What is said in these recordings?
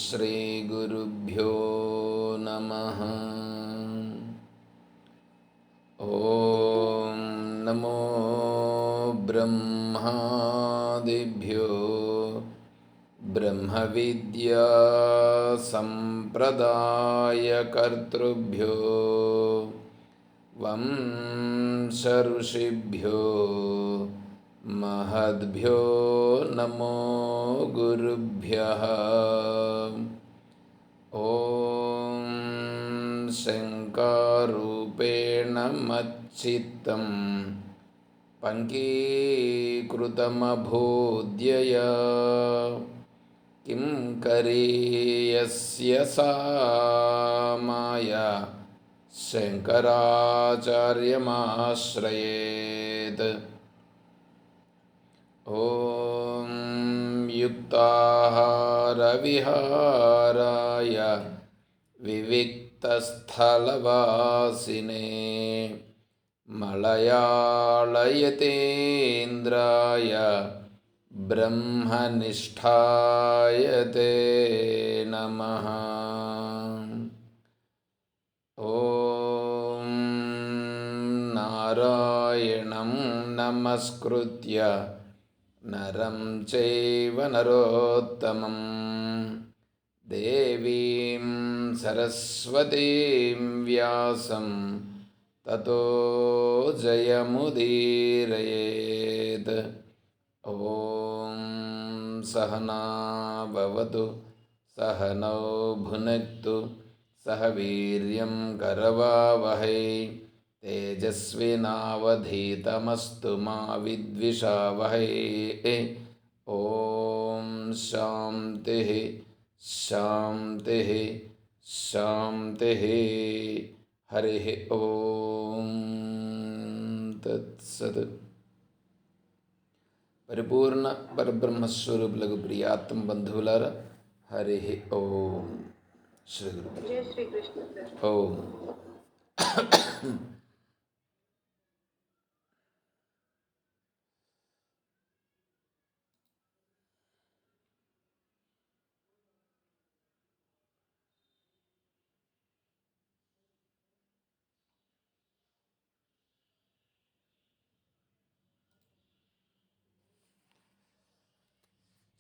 శ్రీగురుభ్యో నమః. ఓం నమో బ్రహ్మాదిభ్యో బ్రహ్మ విద్యా సంప్రదాయకర్తృభ్యో వంశ ఋషిభ్యో మహద్భ్యో నమో గురుభ్యః. ఓం శంకారూపేణ మచ్చిత్తం పంకీకృతమభూద్యయా కిం కరీయస్య సా మాయా శంకరాచార్యమాశ్రయేత్. ఓం యుక్తాహారవిహారాయ వివిక్తస్థలవాసినే మలయాళయతేంద్రాయ బ్రహ్మనిష్ఠాయ తే నమః. ఓం నారాయణం నమస్కృత్య నరం చైవ నరోత్తమం దేవీం సరస్వతీం వ్యాసం తతో జయముదీరయేత్. ఓం సహనా భవతు సహనౌ భునక్తు సహ వీర్యం కరవావహై తేజస్వినావధీతమస్తు మా విద్విషావహై. ఓం శాంతి శాంతి శాంతి. హరి ఓం తత్సత్. పరిపూర్ణ పరబ్రహ్మస్వరూపులకు ప్రియాత్మ బంధువులారా, హరి ఓం. శ్రీ గురు ఓం.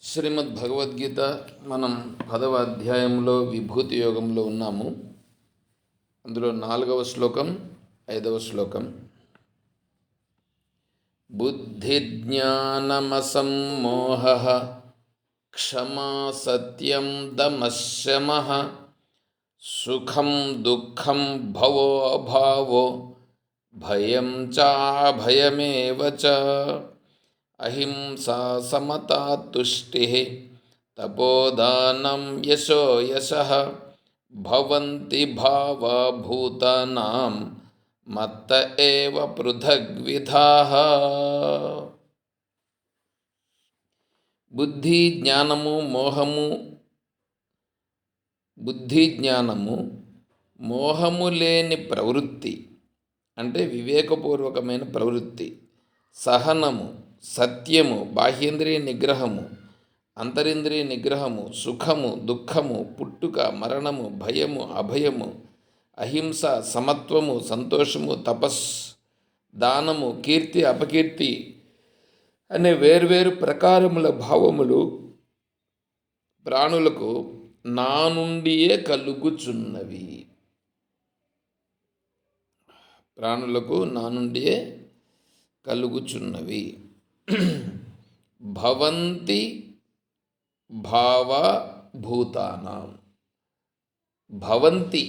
శ్రీమద్ భగవద్గీత మనం 10వ అధ్యాయంలో విభూతి యోగంలో ఉన్నాము. అందులో 4వ శ్లోకం 5వ శ్లోకం. బుద్ధిజ్ఞానమసమ్మోహః క్షమా సత్యం దమఃశమః సుఖం దుఃఖం భవో అభావో భయం చాభయమేవ చ అహింసా సమతా తుష్టిః తపోదానం యశో యశః భవంతి భావా భూతానాం మత్త ఏవ పృథగ్విధాః. బుద్ధి జ్ఞానము మోహము, బుద్ధి జ్ఞానము మోహము లేని ప్రవృత్తి అంటే వివేకపూర్వకమైన ప్రవృత్తి, సహనము, సత్యము, బాహ్యేంద్రియ నిగ్రహము, అంతరింద్రియ నిగ్రహము, సుఖము దుఃఖము, పుట్టుక మరణము, భయము అభయము, అహింస, సమత్వము, సంతోషము, తపస్సు, దానము, కీర్తి అపకీర్తి అనే వేర్వేరు ప్రకారముల భావములు ప్రాణులకు నా నుండియే కలుగుచున్నవి. ప్రాణులకు నా నుండియే కలుగుచున్నవి. భవంతి భావ భూతానాం. భవంతి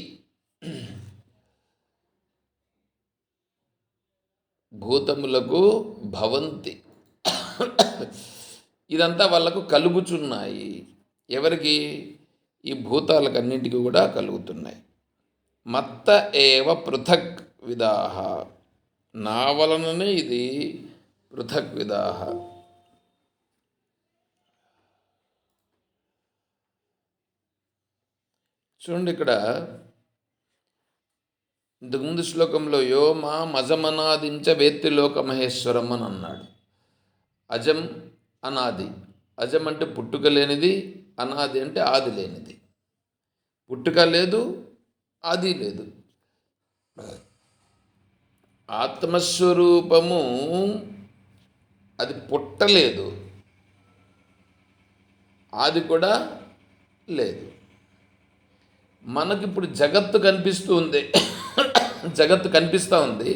భూతములకు భవంతి, ఇదంతా వాళ్ళకు కలుగుచున్నాయి. ఎవరికి? ఈ భూతాలకన్నింటికి కూడా కలుగుతున్నాయి. మత్త ఏవ పృథక్ విదాహ. నా వలననే ఇది పృథక్ విదాహ. చూడండి, ఇక్కడ ఇంతకుముందు శ్లోకంలో యో మా మజమనాదించ వేత్తి లోకమహేశ్వరం అని అన్నాడు. అజం అనాది. అజం అంటే పుట్టుక లేనిది, అనాది అంటే ఆది లేనిది. పుట్టుక లేదు, ఆది లేదు. ఆత్మస్వరూపము అది పుట్టలేదు, ఆది కూడా లేదు. మనకిప్పుడు జగత్తు కనిపిస్తూ ఉంది. జగత్తు కనిపిస్తూ ఉంది.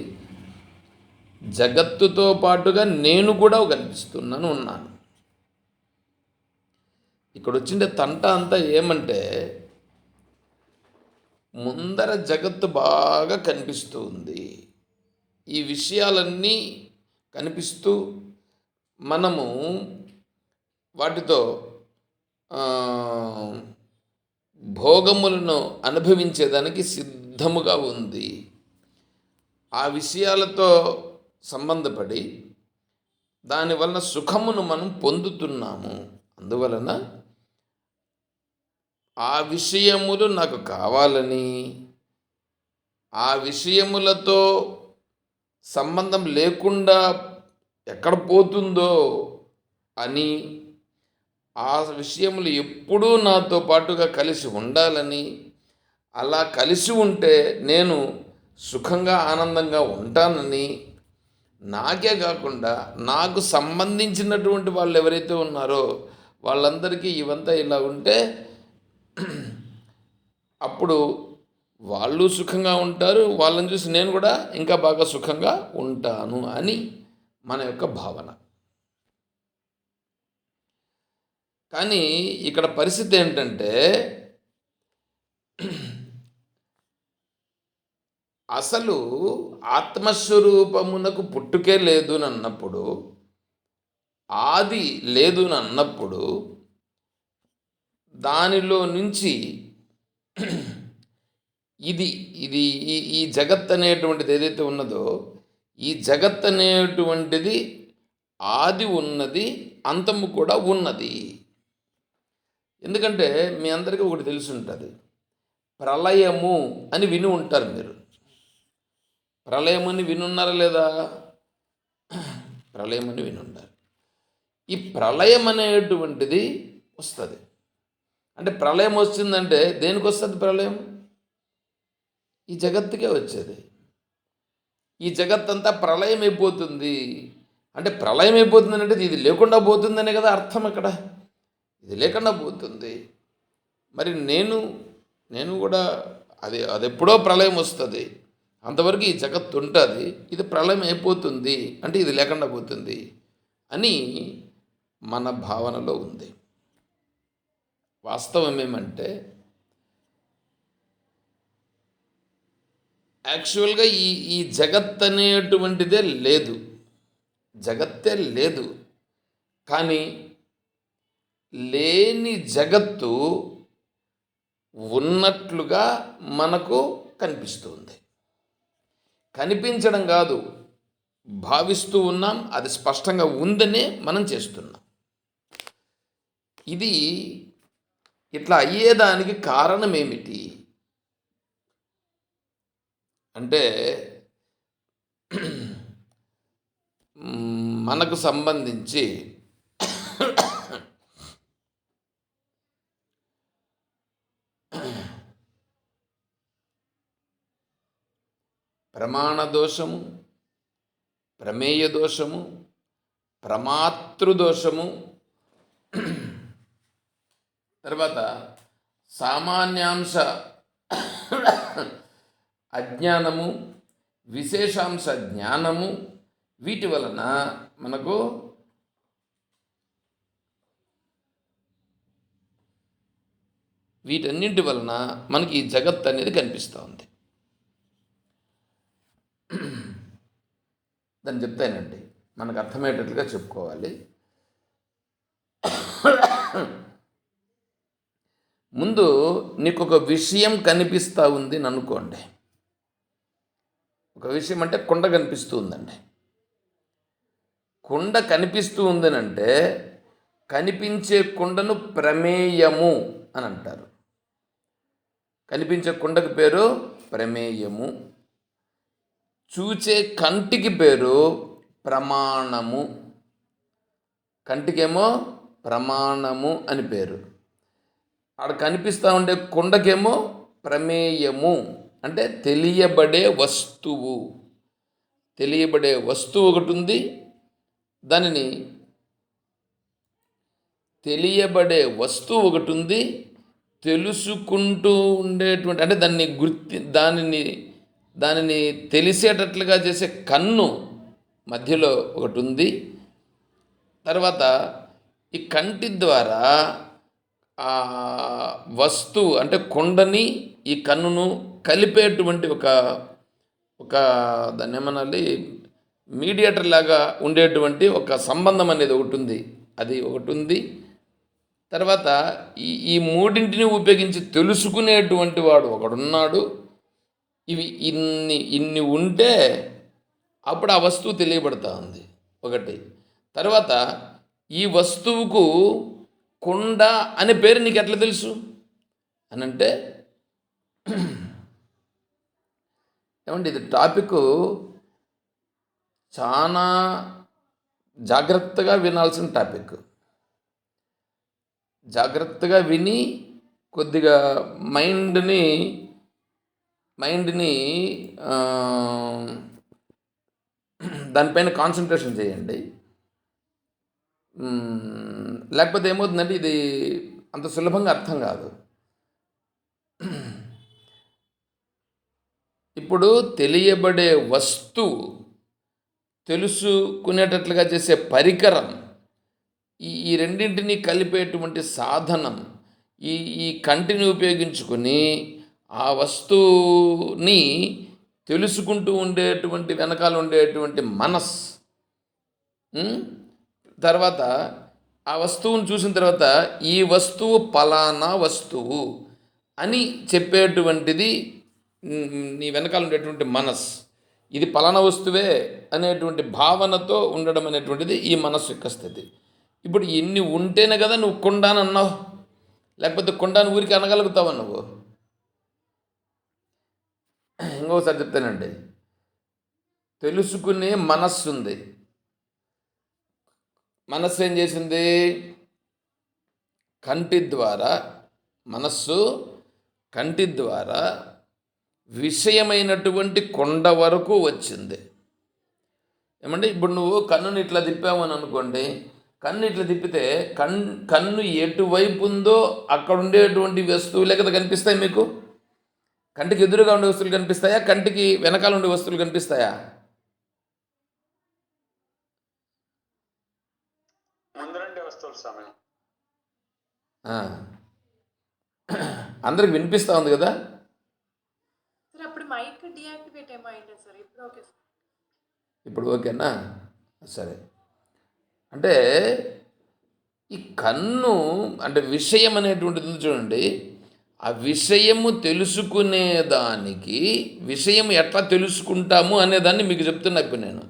జగత్తుతో పాటుగా నేను కూడా ఉన్నాను. ఇక్కడ వచ్చిండే తంట అంతా ఏమంటే, ముందర జగత్తు బాగా కనిపిస్తూ ఉంది. ఈ విషయాలన్నీ కనిపిస్తూ మనము వాటితో భోగములను అనుభవించేదానికి సిద్ధముగా ఉంది. ఆ విషయాలతో సంబంధపడి దానివలన సుఖమును మనం పొందుతున్నాము. అందువలన ఆ విషయములు నాకు కావాలని, ఆ విషయములతో సంబంధం లేకుండా ఎక్కడ పోతుందో అని, ఆ విషయములు ఎప్పుడూ నాతో పాటుగా కలిసి ఉండాలని, అలా కలిసి ఉంటే నేను సుఖంగా ఆనందంగా ఉంటానని, నాకే కాకుండా నాకు సంబంధించినటువంటి వాళ్ళు ఎవరైతే ఉన్నారో వాళ్ళందరికీ ఇవంతా ఇలా ఉంటే అప్పుడు వాళ్ళు సుఖంగా ఉంటారు, వాళ్ళని చూసి నేను కూడా ఇంకా బాగా సుఖంగా ఉంటాను అని మన యొక్క భావన. కానీ ఇక్కడ పరిస్థితి ఏంటంటే, అసలు ఆత్మస్వరూపమునకు పుట్టుకే లేదు అన్నప్పుడు, ఆది లేదు అన్నప్పుడు, దానిలో నుంచి ఇది ఇది ఈ జగత్ అనేటువంటిది ఏదైతే ఉన్నదో, ఈ జగత్ అనేటువంటిది ఆది ఉన్నది, అంతము కూడా ఉన్నది. ఎందుకంటే మీ అందరికీ ఒకటి తెలిసి ఉంటుంది, ప్రళయము అని విని ఉంటారు మీరు. ప్రళయమని వినున్నారా లేదా? ప్రళయమని వినుంటారు. ఈ ప్రళయం అనేటువంటిది వస్తుంది. అంటే ప్రళయం వచ్చిందంటే దేనికి వస్తుంది ప్రళయం? ఈ జగత్తుకే వచ్చేది. ఈ జగత్తంతా ప్రళయం అయిపోతుంది. అంటే ప్రళయం అయిపోతుంది అంటే ఇది లేకుండా పోతుందనే కదా అర్థం అక్కడ. ఇది లేకుండా పోతుంది. మరి నేను కూడా అది ఎప్పుడో ప్రళయం వస్తుంది, అంతవరకు ఈ జగత్తు ఉంటుంది, ఇది ప్రళయం అయిపోతుంది అంటే ఇది లేకుండా పోతుంది అని మన భావనలో ఉంది. వాస్తవం ఏమంటే, యాక్చువల్గా ఈ జగత్ అనేటువంటిదే లేదు, జగత్తే లేదు. కానీ లేని జగత్తు ఉన్నట్లుగా మనకు కనిపిస్తుంది. కనిపించడం కాదు, భావిస్తూ ఉన్నాం, అది స్పష్టంగా ఉందనే మనం చేస్తున్నాం. ఇది ఇట్లా అయ్యేదానికి కారణం ఏమిటి అంటే, మనకు సంబంధించి ప్రమాణ దోషము, ప్రమేయ దోషము, ప్రమాతృదోషము, తర్వాత సామాన్యాంశ అజ్ఞానము, విశేషాంశ జ్ఞానము, వీటి వలన మనకు వీటన్నింటి వలన మనకి ఈ జగత్ అనేది కనిపిస్తూ ఉంది. దాన్ని చెప్తానండి, మనకు అర్థమయ్యేటట్లుగా చెప్పుకోవాలి. ముందు నీకు ఒక విషయం కనిపిస్తూ ఉంది అని అనుకోండి. ఒక విషయం అంటే కుండ కనిపిస్తూ ఉందండి. కుండ కనిపిస్తూ ఉందనంటే కనిపించే కుండను ప్రమేయము అని అంటారు. కనిపించే కుండకి పేరు ప్రమేయము. చూచే కంటికి పేరు ప్రమాణము. కంటికేమో ప్రమాణము అని పేరు. ఆడ కనిపిస్తూ ఉండే కుండకేమో ప్రమేయము అంటే తెలియబడే వస్తువు. తెలియబడే వస్తువు ఒకటి ఉంది. దానిని తెలియబడే వస్తువు ఒకటి ఉంది. తెలుసుకుంటూ ఉండేటువంటి అంటే దానిని తెలిసేటట్లుగా చేసే కన్ను మధ్యలో ఒకటి ఉంది. తర్వాత ఈ కంటి ద్వారా ఆ వస్తువు అంటే కొండని ఈ కన్నును కలిపేటువంటి ఒక ఒక దాన్ని ఏమనాలి, మీడియేటర్ లాగా ఉండేటువంటి ఒక సంబంధం అనేది ఒకటి ఉంది. అది ఒకటి ఉంది. తర్వాత ఈ మూడింటిని ఉపయోగించి తెలుసుకునేటువంటి వాడు ఒకడున్నాడు. ఇవి ఇన్ని ఉంటే అప్పుడు ఆ వస్తువు తెలియబడతా ఉంది ఒకటి. తర్వాత ఈ వస్తువుకు కుండ అనే పేరు నీకు ఎట్లా తెలుసు అని అంటే, ఏమండి ఇది టాపిక్ చాలా జాగ్రత్తగా వినాల్సిన టాపిక్. జాగ్రత్తగా విని కొద్దిగా మైండ్ని దానిపైన కాన్సన్ట్రేషన్ చేయండి. లేకపోతే ఏమవుతుందంటే ఇది అంత సులభంగా అర్థం కాదు. ఇప్పుడు తెలియబడే వస్తువు, తెలుసుకునేటట్లుగా చేసే పరికరం, ఈ రెండింటినీ కలిపేటువంటి సాధనం, ఈ కంటిని ఉపయోగించుకొని ఆ వస్తువుని తెలుసుకుంటూ ఉండేటువంటి వెనకాల ఉండేటువంటి తర్వాత ఆ వస్తువును చూసిన తర్వాత ఈ వస్తువు పలానా వస్తువు అని చెప్పేటువంటిది నీ వెనకాల ఉండేటువంటి ఇది పలానా వస్తువే అనేటువంటి భావనతో ఉండడం అనేటువంటిది ఈ మనస్సు యొక్క స్థితి. ఇప్పుడు ఇన్ని ఉంటేనే కదా నువ్వు కొండాను అన్నావు, లేకపోతే కొండాను ఊరికి అనగలుగుతావా నువ్వు? ఇంకొకసారి చెప్తానండి. తెలుసుకునే మనస్సు ఉంది. మనస్సు ఏం చేసింది? మనస్సు కంటి ద్వారా విషయమైనటువంటి కొండ వరకు వచ్చింది. ఏమంటే ఇప్పుడు నువ్వు కన్నుని ఇట్లా తిప్పామని అనుకోండి, కన్ను ఇట్లా తిప్పితే కన్ను ఎటువైపు ఉందో అక్కడ ఉండేటువంటి వస్తువులే కదా కనిపిస్తాయి మీకు. కంటికి ఎదురుగా ఉండే వస్తువులు కనిపిస్తాయా, కంటికి వెనకాల ఉండే వస్తువులు కనిపిస్తాయా? అందరికి వినిపిస్తూ ఉంది కదా? ఇప్పుడు ఓకేనా? సరే. అంటే ఈ కన్ను అంటే విషయం అనేటువంటిది చూడండి. ఆ విషయము తెలుసుకునేదానికి విషయం ఎట్లా తెలుసుకుంటాము అనేదాన్ని మీకు చెప్తున్నా ఇప్పుడు నేను.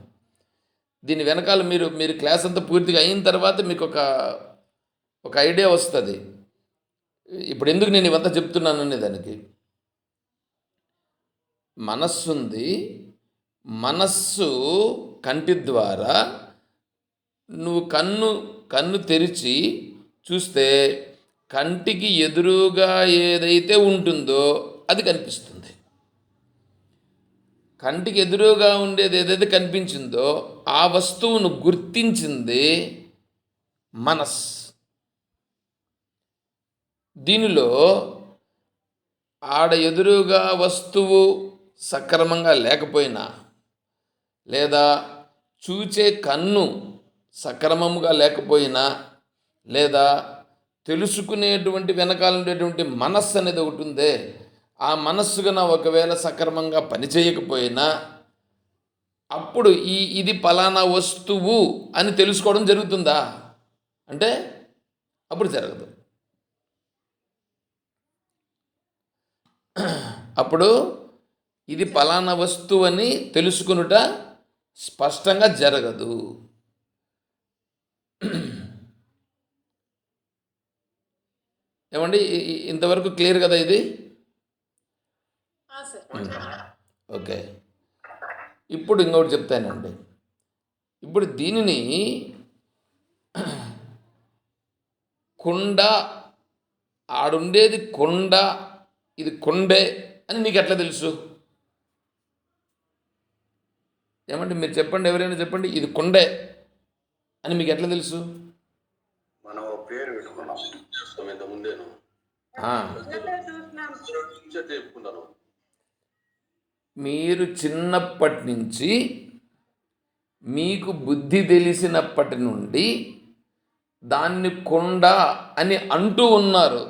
దీని వెనకాల మీరు క్లాస్ అంతా పూర్తిగా అయిన తర్వాత మీకు ఒక ఐడియా వస్తుంది. ఇప్పుడు ఎందుకు నేను ఇవంతా చెప్తున్నాను అనేదానికి. మనస్సు ఉంది. మనస్సు కంటి ద్వారా నువ్వు కన్ను తెరిచి చూస్తే కంటికి ఎదురుగా ఏదైతే ఉంటుందో అది కనిపిస్తుంది. కంటికి ఎదురుగా ఉండేది ఏదైతే కనిపించిందో ఆ వస్తువును గుర్తించింది మనస్. దీనిలో ఆడ ఎదురుగా వస్తువు సక్రమంగా లేకపోయినా, లేదా చూచే కన్ను సక్రమముగా లేకపోయినా, లేదా తెలుసుకునేటువంటి వెనకాల ఉండేటువంటి మనస్సు అనేది ఒకటి ఉందే, ఆ మనస్సు కన్నా ఒకవేళ సక్రమంగా పనిచేయకపోయినా అప్పుడు ఇది పలానా వస్తువు అని తెలుసుకోవడం జరుగుతుందా అంటే అప్పుడు జరగదు. అప్పుడు ఇది పలానా వస్తువు అని తెలుసుకునుట స్పష్టంగా జరగదు. ఏమండి ఇంతవరకు క్లియర్ కదా ఇది? ఓకే. ఇప్పుడు ఇంకొకటి చెప్తానండి. ఇప్పుడు దీనిని కుండ ఆడుండేది కొండ, ఇది కొండే అని నీకు ఎట్లా తెలుసు? ఏమంటే మీరు చెప్పండి, ఎవరైనా చెప్పండి, ఇది కొండే అని మీకు ఎట్లా తెలుసు? మనం ఓ పేరు పెట్టుకున్నాం చేస్తాం ఇంత ముందేను ఆ, చెప్పుకుంటాను. మీరు చిన్నప్పటి నుంచి, మీకు బుద్ధి తెలిసినప్పటి నుండి దాన్ని కొండ అని అంటూ ఉన్నారు.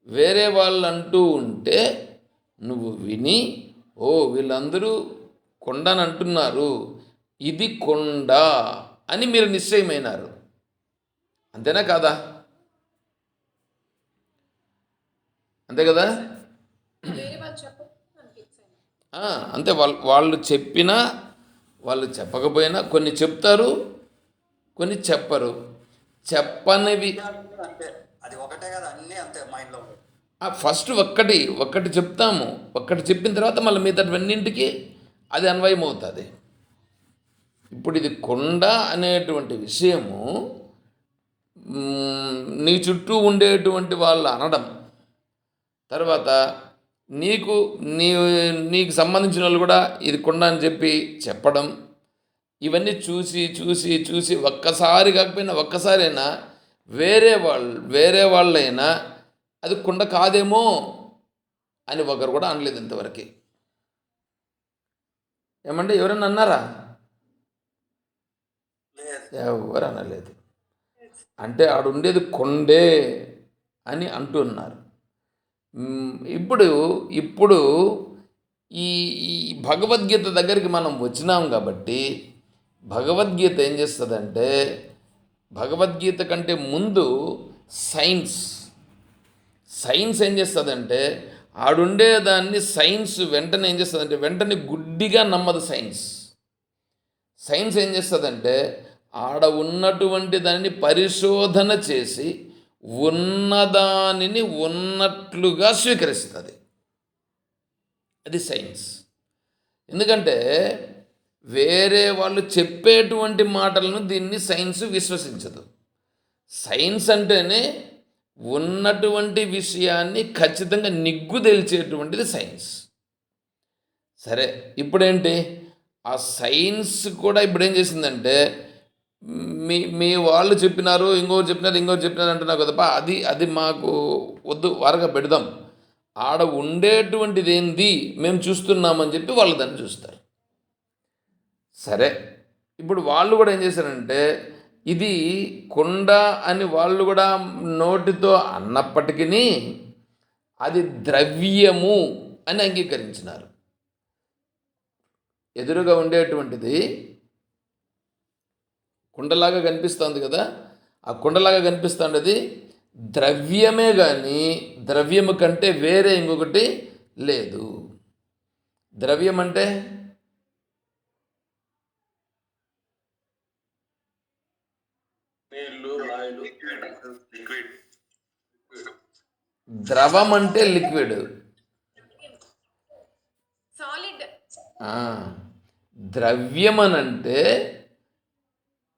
వేరే వాళ్ళు అంటూ ఉంటే నువ్వు విని, ఓ వీళ్ళందరూ కొండ అని అంటున్నారు, ఇది కొండ అని మీరు నిశ్చయమైనారు. అంతేనా కాదా? అంతే కదా? అంతే. వాళ్ళు చెప్పినా వాళ్ళు చెప్పకపోయినా కొన్ని చెప్తారు, కొన్ని చెప్పరు. చెప్పనివి అంతే, అది ఒకటే కదా, అన్నీ అంతే మైండ్ లో. ఫస్ట్ ఒక్కటి చెప్తాము, ఒక్కటి చెప్పిన తర్వాత మళ్ళీ మిగతావన్నింటికి అది అన్వయం అవుతుంది. ఇప్పుడు ఇది కొండ అనేటువంటి విషయము నీ చుట్టూ ఉండేటువంటి వాళ్ళు అనడం, తర్వాత నీకు నీ నీకు సంబంధించిన వాళ్ళు కూడా ఇది కొండ అని చెప్పి చెప్పడం, ఇవన్నీ చూసి చూసి చూసి ఒక్కసారి కాకపోయినా ఒక్కసారైనా వేరే వాళ్ళైనా అది కొండ కాదేమో అని ఒకరు కూడా అనలేదు ఇంతవరకు. ఏమంటే ఎవరైనా అన్నారా? ఎవరు అనలేదు. అంటే ఆడుండేది కొండే అని అంటున్నారు. ఇప్పుడు ఇప్పుడు ఈ ఈ భగవద్గీత దగ్గరికి మనం వచ్చినాం కాబట్టి, భగవద్గీత ఏం చేస్తుందంటే, భగవద్గీత కంటే ముందు సైన్స్ సైన్స్ ఏం చేస్తుందంటే, ఆడుండేదాన్ని సైన్స్ వెంటనే ఏం చేస్తుందంటే, వెంటనే గుడ్డిగా నమ్మదు సైన్స్. సైన్స్ ఏం చేస్తుందంటే, ఆడ ఉన్నటువంటి దానిని పరిశోధన చేసి ఉన్నదానిని ఉన్నట్లుగా స్వీకరిస్తుంది. అది సైన్స్. ఎందుకంటే వేరే వాళ్ళు చెప్పేటువంటి మాటలను దీన్ని సైన్స్ విశ్వసించదు. సైన్స్ అంటేనే ఉన్నటువంటి విషయాన్ని ఖచ్చితంగా నిగ్గు తెలిచేటువంటిది సైన్స్. సరే, ఇప్పుడేంటి, ఆ సైన్స్ కూడా ఇప్పుడు ఏం చేసిందంటే, మీ మీ వాళ్ళు చెప్పినారు, ఇంకోరు చెప్పినారు అంటున్నారు కదపా, అది మాకు వద్దు, వారగా పెడదాం. ఆడ ఉండేటువంటిది ఏంది మేము చూస్తున్నామని చెప్పి వాళ్ళు దాన్ని చూస్తారు. సరే, ఇప్పుడు వాళ్ళు కూడా ఏం చేశారంటే, ఇది కొండ అని వాళ్ళు కూడా నోటితో అన్నప్పటికీ అది ద్రవ్యము అని అంగీకరించినారు. ఎదురుగా ఉండేటువంటిది కుండలాగా కనిపిస్తుంది కదా, ఆ కుండలాగా కనిపిస్తున్నది ద్రవ్యమే, కానీ ద్రవ్యము కంటే వేరే ఇంకొకటి లేదు. ద్రవ్యం అంటే ద్రవం అంటే లిక్విడ్, ద్రవ్యం అనంటే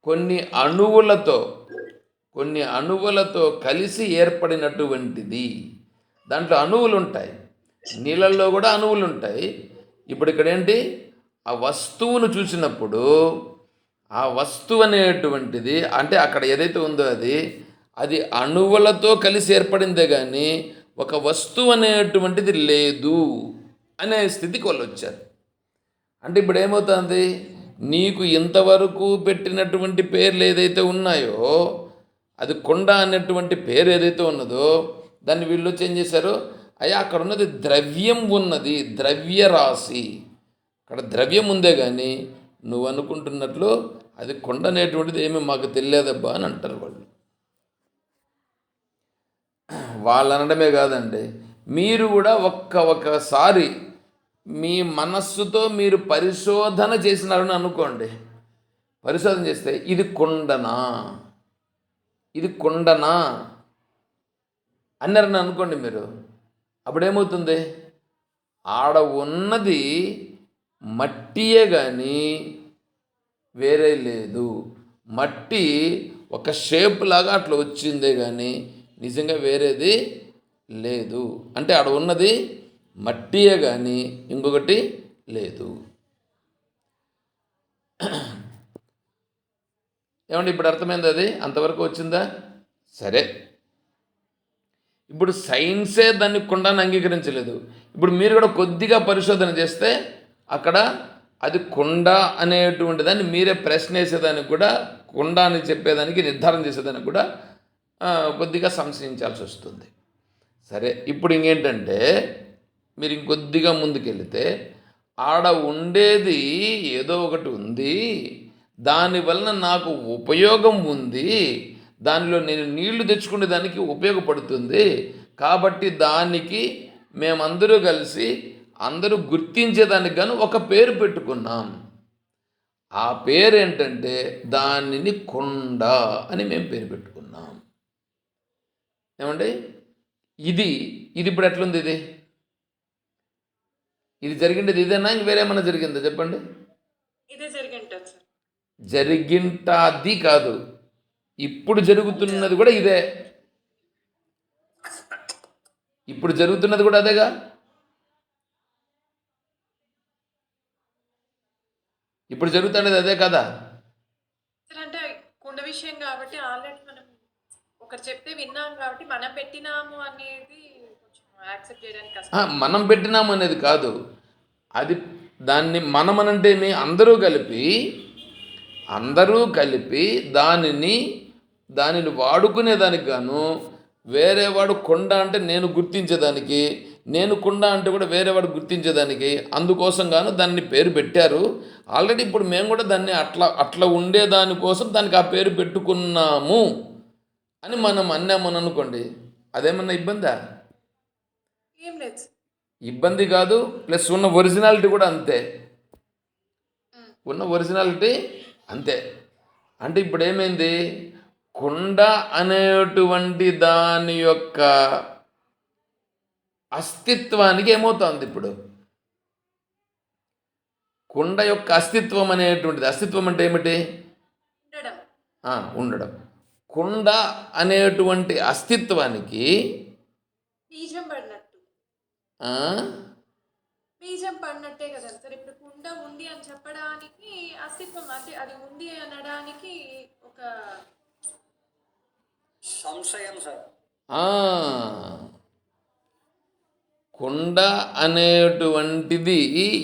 కొన్ని అణువులతో కలిసి ఏర్పడినటువంటిది. దాంట్లో అణువులు ఉంటాయి, నీళ్ళల్లో కూడా అణువులు ఉంటాయి. ఇప్పుడు ఇక్కడ ఏంటి, ఆ వస్తువును చూసినప్పుడు ఆ వస్తువు అనేటువంటిది అంటే అక్కడ ఏదైతే ఉందో అది అణువులతో కలిసి ఏర్పడిందే కానీ ఒక వస్తువు అనేటువంటిది లేదు అనే స్థితికి వాళ్ళు వచ్చారు. అంటే ఇప్పుడు ఏమవుతుంది, నీకు ఇంతవరకు పెట్టినటువంటి పేర్లు ఏదైతే ఉన్నాయో, అది కొండ అనేటువంటి పేరు ఏదైతే ఉన్నదో దాన్ని వీళ్ళు వచ్చి ఏం చేశారు, అయ్యా అక్కడ ఉన్నది ద్రవ్యం ఉన్నది, ద్రవ్యరాశి, అక్కడ ద్రవ్యం ఉందే కానీ నువ్వు అనుకుంటున్నట్లు అది కొండ అనేటువంటిది ఏమీ మాకు తెలియదబ్బా అని అంటారు వాళ్ళు. వాళ్ళు అనడమే కాదండి, మీరు కూడా ఒక్కసారి మీ మనస్సుతో మీరు పరిశోధన చేసినారని అనుకోండి. పరిశోధన చేస్తే ఇది కొండనా అన్నారని అనుకోండి మీరు. అప్పుడేమవుతుంది, ఆడ ఉన్నది మట్టియే కానీ వేరే లేదు. మట్టి ఒక షేప్ లాగా అట్లా వచ్చిందే కానీ నిజంగా వేరేది లేదు. అంటే ఆడ ఉన్నది మట్టియే కానీ ఇంకొకటి లేదు. ఏమండి ఇప్పుడు అర్థమైంది? అది అంతవరకు వచ్చిందా? సరే, ఇప్పుడు సైన్సే దాన్ని కుండాన్ని అంగీకరించలేదు. ఇప్పుడు మీరు కూడా కొద్దిగా పరిశోధన చేస్తే అక్కడ అది కుండ అనేటువంటి దాన్ని మీరే ప్రశ్న వేసేదానికి కూడా, కుండ అని చెప్పేదానికి నిర్ధారణ చేసేదానికి కూడా కొద్దిగా సంశయించాల్సి వస్తుంది. సరే, ఇప్పుడు ఇంకేంటంటే మీరు ఇంకొద్దిగా ముందుకెళ్తే ఆడ ఉండేది ఏదో ఒకటి ఉంది, దానివలన నాకు ఉపయోగం ఉంది, దానిలో నేను నీళ్లు తెచ్చుకునే దానికి ఉపయోగపడుతుంది, కాబట్టి దానికి మేమందరూ కలిసి అందరూ గుర్తించేదానికి గాను ఒక పేరు పెట్టుకున్నాం. ఆ పేరు ఏంటంటే దానిని కొండ అని మేము పేరు పెట్టుకున్నాం. ఏమండి? ఇది ఇది ఇప్పుడు ఎట్లుంది? ఇది జరిగిండేది ఇదేనా? ఇంక వేరేమన్నా జరిగిందా చెప్పండి? ఇదే జరిగింటుంది సార్. జరిగింటాది కాదు, ఇప్పుడు జరుగుతున్నది కూడా ఇదే. ఇప్పుడు జరుగుతున్నది కూడా అదేగా. ఇప్పుడు జరుగుతున్నది అదే కదా. సార్ అంటే కుండ విషయం కాబట్టి ఆల్రెడీ మనం ఒకరు చెప్తే విన్నాం కాబట్టి మనం పెట్టినాము అనేది కొంచెం యాక్సెప్ట్ చేయడానికి కష్టం. మనం పెట్టినాము అనేది కాదు, అది దాన్ని మనమనంటే అందరూ కలిపి దానిని వాడుకునేదానికి గాను, వేరేవాడు కొండ అంటే నేను గుర్తించేదానికి, నేను కుండ అంటే కూడా వేరేవాడు గుర్తించేదానికి, అందుకోసం గాను దాన్ని పేరు పెట్టారు. ఆల్రెడీ ఇప్పుడు మేము కూడా దాన్ని అట్లా ఉండేదానికోసం దానికి ఆ పేరు పెట్టుకున్నాము అని మనం అన్నామని అనుకోండి, అదేమన్నా ఇబ్బందా? ఏం లేదు. ఇబ్బంది కాదు, ప్లస్ ఉన్న ఒరిజినాలిటీ కూడా అంతే. ఉన్న ఒరిజినాలిటీ అంతే. అంటే ఇప్పుడు ఏమైంది? కుండ అనేటువంటి దాని యొక్క అస్తిత్వానికి ఏమవుతుంది? ఇప్పుడు కుండ యొక్క అస్తిత్వం అనేటువంటిది, అస్తిత్వం అంటే ఏమిటి? ఉండడం. కుండ అనేటువంటి అస్తిత్వానికి బీజం పడినట్టు. బీజం పడినట్టే కదా సార్. ఇప్పుడు కుండ ఉంది అని చెప్పడానికి అస్తిత్వం, అంటే అది ఉంది అనడానికి ఒక సంశయం సార్. కుండ అనేటువంటిది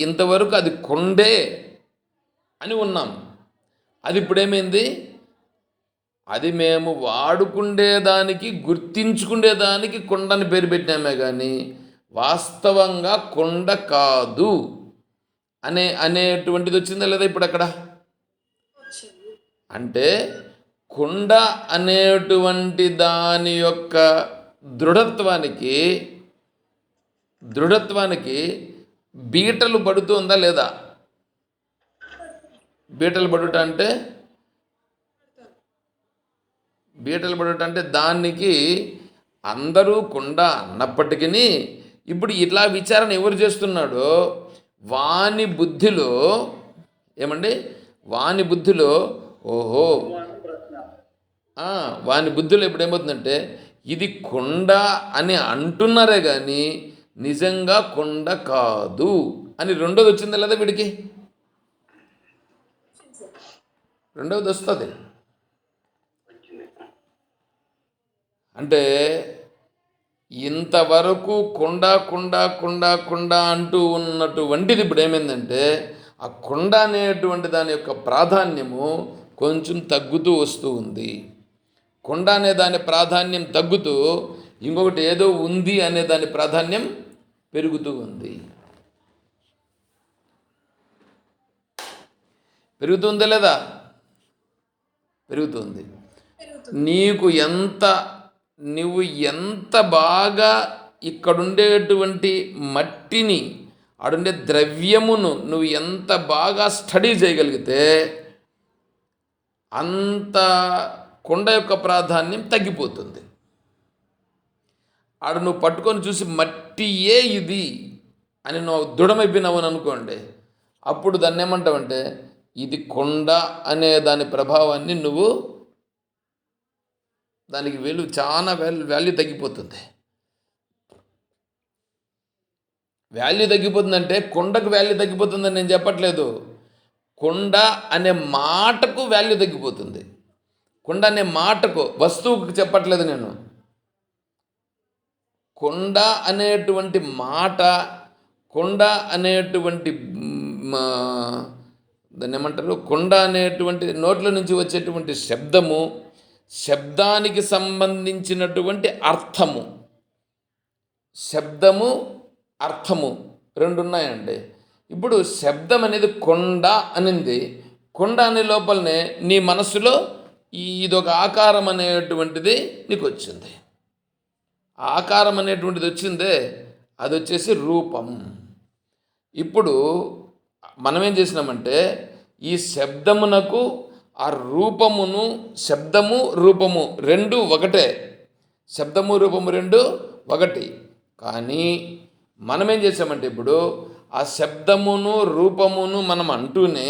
ఇంతవరకు అది కొండే అని ఉన్నాం. అది ఇప్పుడేమైంది? అది మేము వాడుకుండేదానికి, గుర్తించుకునేదానికి కొండని పేరు పెట్టినామే కానీ వాస్తవంగా కొండ కాదు అనేటువంటిది వచ్చిందా లేదా ఇప్పుడు అక్కడ? అంటే కొండ అనేటువంటి దాని యొక్క దృఢత్వానికి బీటలు పడుతుందా లేదా? బీటలు పడుట అంటే దానికి అందరూ కొండ అన్నప్పటికీ ఇప్పుడు ఇట్లా విచారణ ఎవరు చేస్తున్నాడో వాని బుద్ధిలో ఓహో, వాని బుద్ధిలో ఇప్పుడు ఏమవుతుందంటే ఇది కొండ అని అంటున్నారే కానీ నిజంగా కొండ కాదు అని రెండోది వచ్చిందా లేదా వీడికి? రెండవది వస్తుంది. అంటే ఇంతవరకు కొండ అంటూ ఉన్నటువంటిది ఇప్పుడు ఏమైందంటే ఆ కొండ అనేటువంటి దాని యొక్క ప్రాధాన్యము కొంచెం తగ్గుతూ వస్తూ ఉంది. కొండ అనే దాని ప్రాధాన్యం తగ్గుతూ ఇంకొకటి ఏదో ఉంది అనే దాని ప్రాధాన్యం పెరుగుతూ ఉంది. పెరుగుతుందా లేదా? పెరుగుతుంది. నువ్వు ఎంత బాగా ఇక్కడుండేటువంటి మట్టిని, ఆడుండే ద్రవ్యమును నువ్వు ఎంత బాగా స్టడీ చేయగలిగితే అంత కొండ యొక్క ప్రాధాన్యం తగ్గిపోతుంది. ఆడు నువ్వు పట్టుకొని చూసి మట్టియే ఇది అని నువ్వు దృఢమైపోయినావు అని అనుకోండి, అప్పుడు దాన్ని ఏమంటావంటే ఇది కొండ అనే దాని ప్రభావాన్ని నువ్వు, దానికి చాలా వాల్యూ తగ్గిపోతుంది. వాల్యూ తగ్గిపోతుందంటే కొండకు వాల్యూ తగ్గిపోతుందని నేను చెప్పట్లేదు. కొండ అనే మాటకు వాల్యూ తగ్గిపోతుంది. కొండ అనే మాటకు, వస్తువుకు చెప్పట్లేదు నేను. కొండ అనేటువంటి మాట, కొండ అనేటువంటి దాన్ని ఏమంటారు, కొండ అనేటువంటి నోట్ల నుంచి వచ్చేటువంటి శబ్దము, శబ్దానికి సంబంధించినటువంటి అర్థము, శబ్దము అర్థము రెండు ఉన్నాయండి. ఇప్పుడు శబ్దం అనేది కొండ అనింది, కొండ అనే లోపలనే నీ మనసులో ఇదొక ఆకారం అనేటువంటిది నీకు వచ్చింది. ఆకారం అనేటువంటిది వచ్చిందే, అది వచ్చేసి రూపం. ఇప్పుడు మనం ఏం చేసినామంటే ఈ శబ్దమునకు ఆ రూపమును, శబ్దము రూపము రెండు ఒకటే, శబ్దము రూపము రెండు ఒకటి. కానీ మనం ఏం చేసామంటే ఇప్పుడు ఆ శబ్దమును రూపమును మనం అంటూనే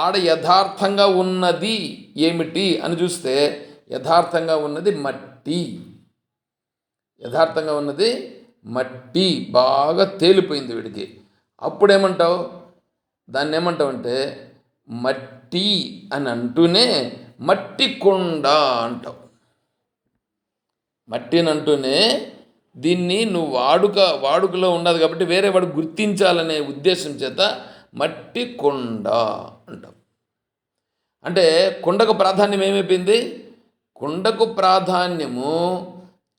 ఆడ యథార్థంగా ఉన్నది ఏమిటి అని చూస్తే యథార్థంగా ఉన్నది మట్టి. యథార్థంగా ఉన్నది మట్టి, బాగా తేలిపోయింది వీడికి. అప్పుడేమంటావు, దాన్ని ఏమంటావు అంటే మట్టి అని అంటూనే మట్టి కొండ అంటావు. మట్టిని అంటూనే దీన్ని నువ్వు వాడుకలో ఉండదు కాబట్టి వేరే వాడు గుర్తించాలనే ఉద్దేశం చేత మట్టి కొండ అంటావు. అంటే కొండకు ప్రాధాన్యం ఏమైపోయింది? కొండకు ప్రాధాన్యము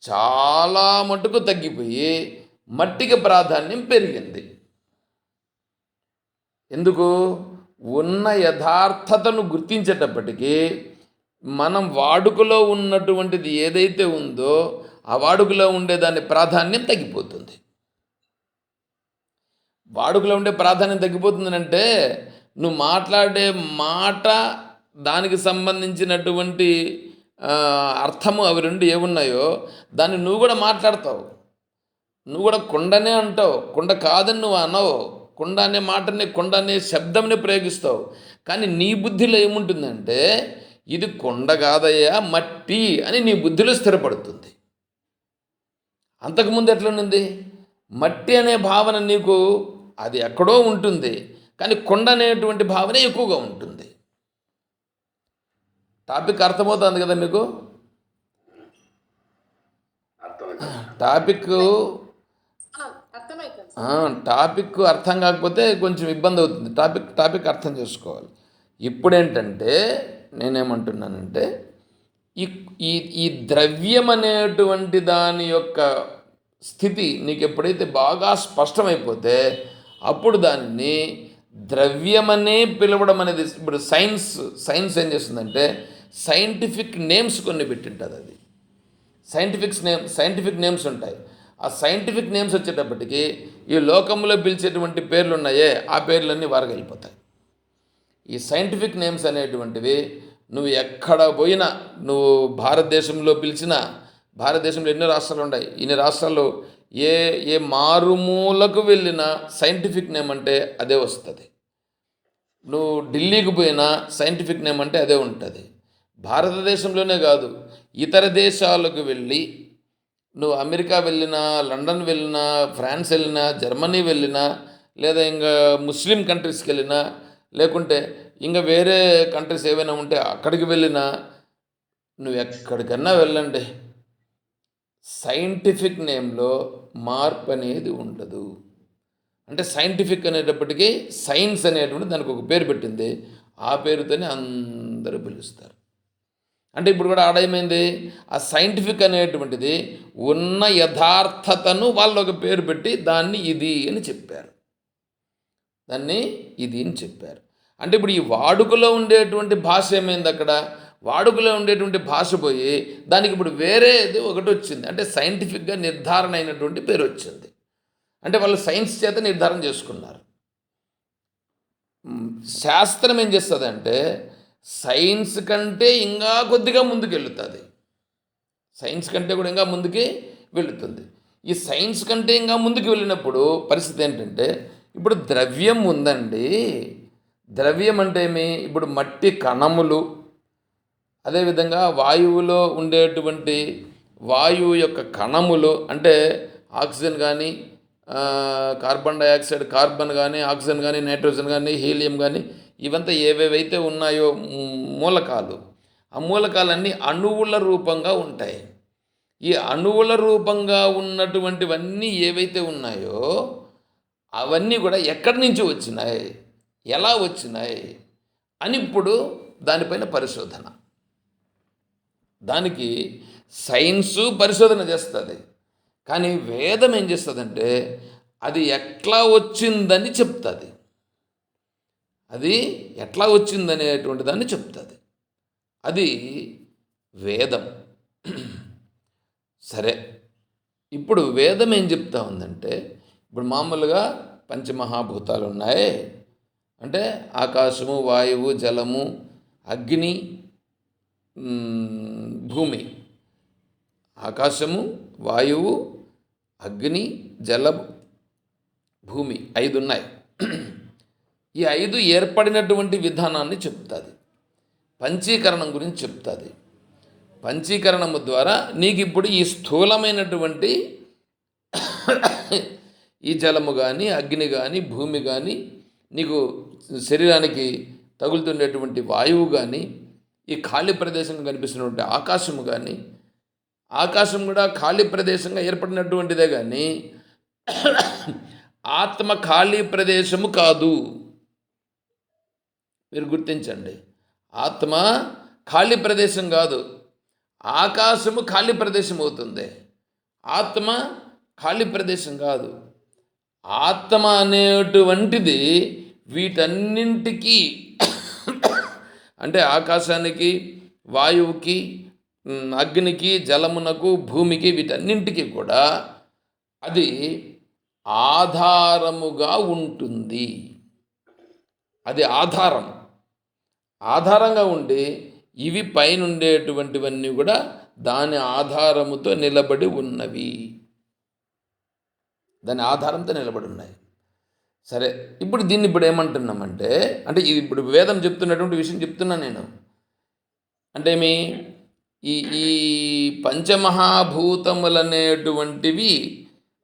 చాలా మటుకు తగ్గిపోయి మట్టికి ప్రాధాన్యం పెరిగింది. ఎందుకు? ఉన్న యథార్థతను గుర్తించేటప్పటికీ మనం వాడుకలో ఉన్నటువంటిది ఏదైతే ఉందో ఆ వాడుకలో ఉండే దాని ప్రాధాన్యం తగ్గిపోతుంది. వాడుకలో ఉండే ప్రాధాన్యం తగ్గిపోతుందంటే నువ్వు మాట్లాడే మాట, దానికి సంబంధించినటువంటి అర్థము, అవి రెండు ఏమున్నాయో దాన్ని నువ్వు కూడా మాట్లాడతావు. నువ్వు కూడా కొండనే అంటావు, కొండ కాదని నువ్వు అనవు. కొండ అనే మాటని, కొండ అనే శబ్దంని ప్రయోగిస్తావు. కానీ నీ బుద్ధిలో ఏముంటుందంటే ఇది కొండ కాదయ్యా మట్టి అని నీ బుద్ధిలో స్థిరపడుతుంది. అంతకుముందు ఎట్లనుంది? మట్టి అనే భావన నీకు అది ఎక్కడో ఉంటుంది, కానీ కొండ అనేటువంటి భావన ఎక్కువగా ఉంటుంది. టాపిక్ అర్థమవుతుంది కదా మీకు? టాపిక్ అర్థం కాకపోతే కొంచెం ఇబ్బంది అవుతుంది. టాపిక్ అర్థం చేసుకోవాలి. ఇప్పుడేంటంటే నేనేమంటున్నానంటే ఈ ద్రవ్యం అనేటువంటి దాని యొక్క స్థితి నీకు ఎప్పుడైతే బాగా స్పష్టమైపోతే అప్పుడు దానిని ద్రవ్యమనే పిలవడం అనేది, ఇప్పుడు సైన్స్ ఏం చేస్తుందంటే సైంటిఫిక్ నేమ్స్ కొన్ని పెట్టింటుంది. అది సైంటిఫిక్ నేమ్స్ ఉంటాయి. ఆ సైంటిఫిక్ నేమ్స్ వచ్చేటప్పటికి ఈ లోకంలో పిలిచేటువంటి పేర్లు ఉన్నాయే ఆ పేర్లన్నీ వారగలిపోతాయి. ఈ సైంటిఫిక్ నేమ్స్ అనేటువంటివి నువ్వు ఎక్కడ పోయినా, నువ్వు భారతదేశంలో పిలిచినా, భారతదేశంలో ఎన్నో రాష్ట్రాలు ఉన్నాయి, ఇన్ని రాష్ట్రాల్లో ఏ మారుమూలకు వెళ్ళినా సైంటిఫిక్ నేమ్ అంటే అదే వస్తుంది. నువ్వు ఢిల్లీకి పోయినా సైంటిఫిక్ నేమ్ అంటే అదే ఉంటుంది. భారతదేశంలోనే కాదు, ఇతర దేశాలకు వెళ్ళి నువ్వు అమెరికా వెళ్ళినా, లండన్ వెళ్ళినా, ఫ్రాన్స్ వెళ్ళినా, జర్మనీ వెళ్ళినా, లేదా ఇంకా ముస్లిం కంట్రీస్కి వెళ్ళినా, లేకుంటే ఇంకా వేరే కంట్రీస్ ఏవైనా ఉంటే అక్కడికి వెళ్ళినా, నువ్వు ఎక్కడికన్నా వెళ్ళండి, సైంటిఫిక్ నేమ్లో మార్పు అనేది ఉండదు. అంటే సైంటిఫిక్ అనేటప్పటికీ సైన్స్ అనేటువంటి దానికి ఒక పేరు పెట్టింది, ఆ పేరుతోనే అందరూ పిలుస్తారు. అంటే ఇప్పుడు కూడా ఆడేమైంది, ఆ సైంటిఫిక్ అనేటువంటిది ఉన్న యథార్థతను వాళ్ళు ఒక పేరు పెట్టి దాన్ని ఇది అని చెప్పారు, దాన్ని ఇది అని చెప్పారు. అంటే ఇప్పుడు ఈ వాడుకలో ఉండేటువంటి భాష ఏమైంది, అక్కడ వాడుకలో ఉండేటువంటి భాష పోయి దానికి ఇప్పుడు వేరేది ఒకటి వచ్చింది, అంటే సైంటిఫిక్గా నిర్ధారణ అయినటువంటి పేరు వచ్చింది. అంటే వాళ్ళు సైన్స్ చేత నిర్ధారణ చేసుకున్నారు. శాస్త్రం ఏం చేస్తుంది అంటే సైన్స్ కంటే ఇంకా కొద్దిగా ముందుకు వెళుతుంది. సైన్స్ కంటే కూడా ఇంకా ముందుకి వెళుతుంది. ఈ సైన్స్ కంటే ఇంకా ముందుకు వెళ్ళినప్పుడు పరిస్థితి ఏంటంటే, ఇప్పుడు ద్రవ్యం ఉందండి. ద్రవ్యం అంటే ఏమి? ఇప్పుడు మట్టి కణములు, అదేవిధంగా వాయువులో ఉండేటువంటి వాయువు యొక్క కణములు, అంటే ఆక్సిజన్ కానీ కార్బన్ డయాక్సైడ్, కార్బన్ కానీ, ఆక్సిజన్ కానీ, నైట్రోజన్ కానీ, హీలియం కానీ, ఇవంతా ఏవేవైతే ఉన్నాయో మూలకాలు, ఆ మూలకాలన్నీ అణువుల రూపంగా ఉంటాయి. ఈ అణువుల రూపంగా ఉన్నటువంటివన్నీ ఏవైతే ఉన్నాయో అవన్నీ కూడా ఎక్కడి నుంచి వచ్చినాయి, ఎలా వచ్చినాయి అని ఇప్పుడు దానిపైన పరిశోధన. దానికి సైన్సు పరిశోధన చేస్తుంది, కానీ వేదం ఏం చేస్తుందంటే అది ఎట్లా వచ్చిందని చెప్తుంది. అది ఎట్లా వచ్చిందనేటువంటి దాన్ని చెప్తుంది. అది వేదం. సరే, ఇప్పుడు వేదం ఏం చెప్తా ఉందంటే, ఇప్పుడు మామూలుగా పంచమహాభూతాలు ఉన్నాయి అంటే ఆకాశము, వాయువు, జలము, అగ్ని, భూమి. ఆకాశము, వాయువు, అగ్ని, జలం, భూమి, 5 ఉన్నాయి. ఈ 5 ఏర్పడినటువంటి విధానాన్ని చెప్తుంది. పంచీకరణం గురించి చెప్తుంది. పంచీకరణము ద్వారా నీకు ఇప్పుడు ఈ స్థూలమైనటువంటి ఈ జలము కానీ, అగ్ని కానీ, భూమి కానీ, నీకు శరీరానికి తగులుతుండేటువంటి వాయువు కానీ, ఈ ఖాళీ ప్రదేశంగా కనిపిస్తున్నటువంటి ఆకాశము కానీ, ఆకాశం కూడా ఖాళీ ప్రదేశంగా ఏర్పడినటువంటిదే కానీ ఆత్మ ఖాళీ ప్రదేశము కాదు. మీరు గుర్తించండి, ఆత్మ ఖాళీ ప్రదేశం కాదు. ఆకాశము ఖాళీ ప్రదేశం అవుతుంది, ఆత్మ ఖాళీ ప్రదేశం కాదు. ఆత్మ అనేటువంటిది వీటన్నింటికి అంటే ఆకాశానికి, వాయువుకి, అగ్నికి, జలమునకు, భూమికి, వీటన్నింటికి కూడా అది ఆధారముగా ఉంటుంది. అది ఆధారంగా ఉండి ఇవి పైన ఉండేటువంటివన్నీ కూడా దాని ఆధారముతో నిలబడి ఉన్నవి, దాని ఆధారంతో నిలబడి ఉన్నాయి. సరే, ఇప్పుడు దీన్ని ఇప్పుడు ఏమంటున్నామంటే, అంటే ఇది ఇప్పుడు వేదం చెప్తున్నటువంటి విషయం చెప్తున్నా నేను. అంటే ఈ ఈ పంచమహాభూతములనేటువంటివి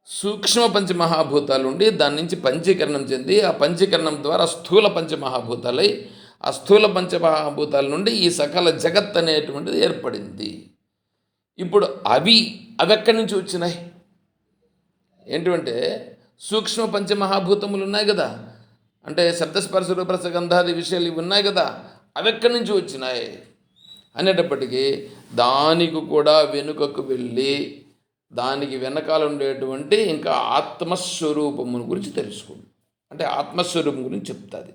సూక్ష్మ పంచమహాభూతాలు ఉండి దాని నుంచి పంచీకరణం చెంది ఆ పంచీకరణం ద్వారా స్థూల పంచమహాభూతాలై ఆ స్థూల పంచమహాభూతాల నుండి ఈ సకల జగత్ అనేటువంటిది ఏర్పడింది. ఇప్పుడు అవి ఎక్కడి నుంచి వచ్చినాయి ఏంటంటే సూక్ష్మ పంచమహాభూతములు ఉన్నాయి కదా, అంటే శబ్దస్పర్శ రూపరస గంధాది విషయాలు ఇవి ఉన్నాయి కదా, అవి ఎక్కడి నుంచి వచ్చినాయి అనేటప్పటికీ దానికి కూడా వెనుకకు వెళ్ళి దానికి వెనకాల ఉండేటువంటి ఇంకా ఆత్మస్వరూపమును గురించి తెలుసుకోండి. అంటే ఆత్మస్వరూపం గురించి చెప్తుంది.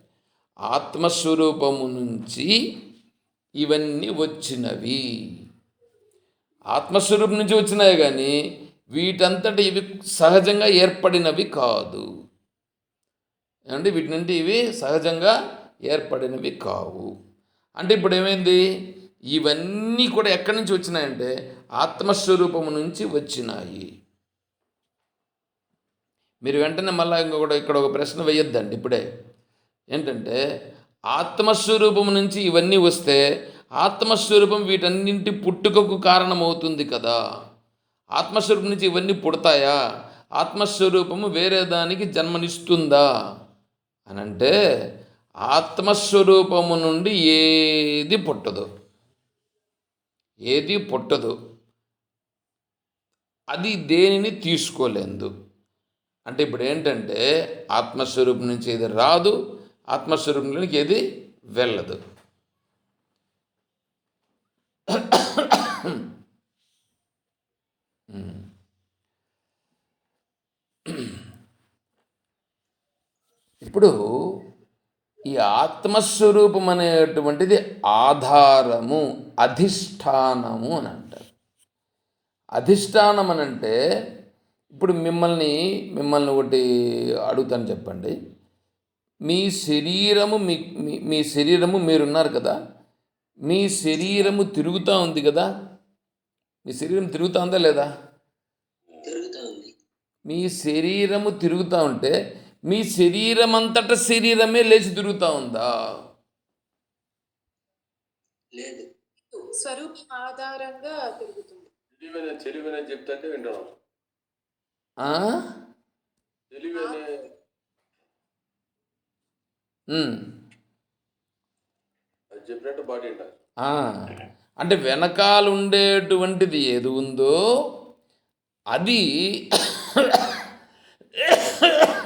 ఆత్మస్వరూపము నుంచి ఇవన్నీ వచ్చినవి, ఆత్మస్వరూపం నుంచి వచ్చినాయి కానీ వీటంతటి ఇవి సహజంగా ఏర్పడినవి కాదు. అంటే వీటి నుండి ఇవి సహజంగా ఏర్పడినవి కావు. అంటే ఇప్పుడు ఏమైంది, ఇవన్నీ కూడా ఎక్కడి నుంచి వచ్చినాయంటే ఆత్మస్వరూపము నుంచి వచ్చినాయి. మీరు వెంటనే మళ్ళీ ఇక్కడ ఒక ప్రశ్న వేయొద్దండి ఇప్పుడే. ఏంటంటే ఆత్మస్వరూపము నుంచి ఇవన్నీ వస్తే ఆత్మస్వరూపం వీటన్నింటి పుట్టుకకు కారణమవుతుంది కదా. ఆత్మస్వరూపం నుంచి ఇవన్నీ పుడతాయా, ఆత్మస్వరూపము వేరే దానికి జన్మనిస్తుందా అని అంటే ఆత్మస్వరూపము నుండి ఏది పుట్టదు, అది దేనిని తీసుకోలేదు. అంటే ఇప్పుడు ఏంటంటే ఆత్మస్వరూపం నుంచి ఏది రాదు, ఆత్మస్వరూపంలోనికి ఏది వెళ్ళదు. ఇప్పుడు ఈ ఆత్మస్వరూపం అనేటువంటిది ఆధారము, అధిష్టానము అని అంటారు. అధిష్టానం అని అంటే ఇప్పుడు మిమ్మల్ని ఒకటి అడుగుతాను, చెప్పండి. మీ శరీరము మీరున్నారు కదా, మీ శరీరము తిరుగుతూ ఉంది కదా, మీ శరీరం తిరుగుతూ ఉందా లేదా? మీ శరీరము తిరుగుతూ ఉంటే మీ శరీరం అంతటా శరీరమే లేచి తిరుగుతూ ఉందా? లేదు, స్వరూపం ఆధారంగా తిరుగుతుంది. చెలివనే చెప్తాంటే వింటాం. తెలివి అనే ఉమ్. అది చెప్పినట్టు బాడీ ఉండాలి. ఆ, అంటే వెనకాల ఉండేటువంటిది ఏది ఉందో అది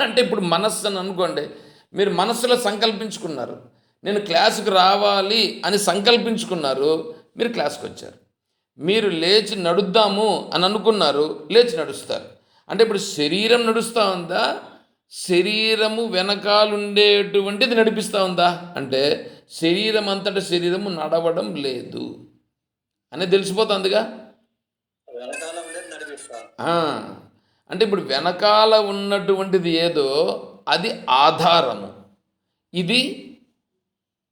అంటే ఇప్పుడు మనస్సు అని అనుకోండి, మీరు మనస్సులో సంకల్పించుకున్నారు, నేను క్లాసుకు రావాలి అని సంకల్పించుకున్నారు, మీరు క్లాస్కి వచ్చారు. మీరు లేచి నడుద్దాము అని అనుకున్నారు, లేచి నడుస్తారు. అంటే ఇప్పుడు శరీరం నడుస్తూ ఉందా, శరీరము వెనకాలుండేటువంటిది నడిపిస్తూ ఉందా అంటే శరీరం అంతటా శరీరము నడవడం లేదు అని తెలిసిపోతుందిగా. వెనకాల ఉండేది నడిపిస్తాను. ఆ, అంటే ఇప్పుడు వెనకాల ఉన్నటువంటిది ఏదో అది ఆధారము, ఇది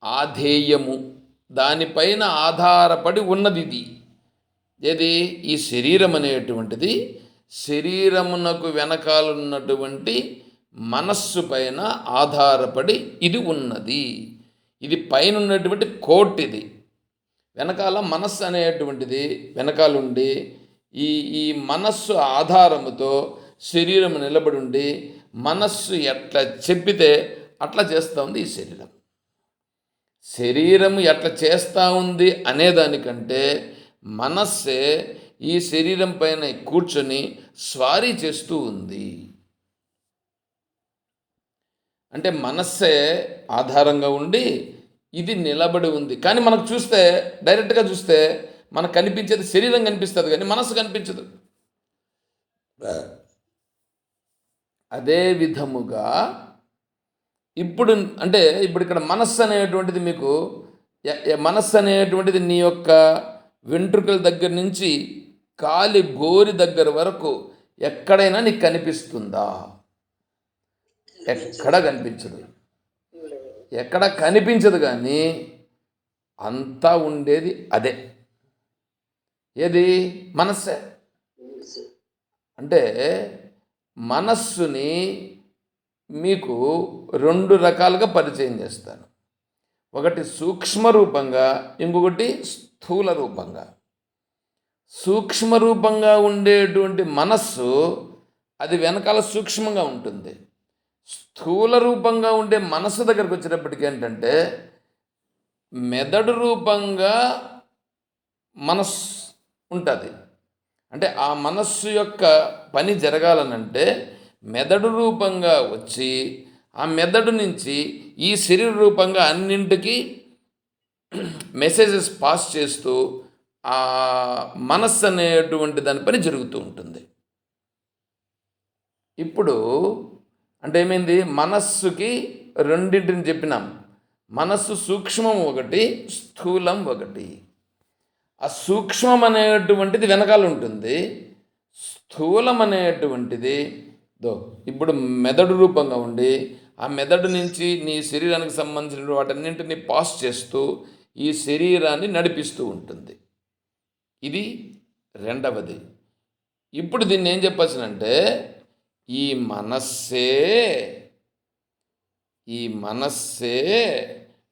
ఆధేయము, దానిపైన ఆధారపడి ఉన్నది ఇది. ఏది? ఈ శరీరం అనేటువంటిది శరీరమునకు వెనకాలన్నటువంటి మనస్సు పైన ఆధారపడి ఇది ఉన్నది. ఇది పైన ఉన్నటువంటి కోట్, ఇది వెనకాల మనస్సు అనేటువంటిది వెనకాలండి. ఈ ఈ మనస్సు ఆధారముతో శరీరం నిలబడి ఉండి మనస్సు ఎట్లా చెప్పితే అట్లా చేస్తూ ఉంది ఈ శరీరం. శరీరము ఎట్లా చేస్తూ ఉంది అనేదానికంటే మనస్సే ఈ శరీరం పైన కూర్చొని స్వారీ చేస్తూ ఉంది. అంటే మనస్సే ఆధారంగా ఉండి ఇది నిలబడి ఉంది. కానీ మనకు చూస్తే, డైరెక్ట్గా చూస్తే మనకు కనిపించేది శరీరం కనిపిస్తుంది కానీ మనస్సు కనిపించదు. అదే విధముగా ఇప్పుడు అంటే ఇప్పుడు ఇక్కడ మనస్సు అనేటువంటిది మీకు మనస్సు అనేటువంటిది నీ యొక్క వెంట్రుకల దగ్గర నుంచి కాలి గోరి దగ్గర వరకు ఎక్కడైనా నీకు కనిపిస్తుందా? ఎక్కడ కనిపించదు. ఎక్కడ కనిపించదు, కానీ అంతా ఉండేది అదే. ఏది? మనస్సే. అంటే మనస్సుని మీకు రెండు రకాలుగా పరిచయం చేస్తాను. ఒకటి సూక్ష్మ రూపంగా, ఇంకొకటి స్థూల రూపంగా. సూక్ష్మ రూపంగా ఉండేటువంటి మనస్సు అది వెనకాల సూక్ష్మంగా ఉంటుంది. స్థూల రూపంగా ఉండే మనస్సు దగ్గరకు వచ్చేటప్పటికి ఏంటంటే మెదడు రూపంగా మనస్సు ఉంటుంది. అంటే ఆ మనస్సు యొక్క పని జరగాలనంటే మెదడు రూపంగా వచ్చి ఆ మెదడు నుంచి ఈ శరీర రూపంగా అన్నింటికి మెసేజెస్ పాస్ చేస్తూ ఆ మనస్సు అనేటువంటి దాని పని జరుగుతూ ఉంటుంది. ఇప్పుడు అంటే ఏమైంది? మనస్సుకి రెండింటిని చెప్పినాం. మనస్సు సూక్ష్మం ఒకటి, స్థూలం ఒకటి. ఆ సూక్ష్మం అనేటువంటిది వెనకాల ఉంటుంది, స్థూలం అనేటువంటిది ఇప్పుడు మెదడు రూపంగా ఉండి ఆ మెదడు నుంచి నీ శరీరానికి సంబంధించిన వాటన్నింటినీ పాస్ చేస్తూ ఈ శరీరాన్ని నడిపిస్తూ ఉంటుంది. ఇది రెండవది. ఇప్పుడు దీన్ని ఏం చెప్పచ్చునంటే ఈ మనస్సే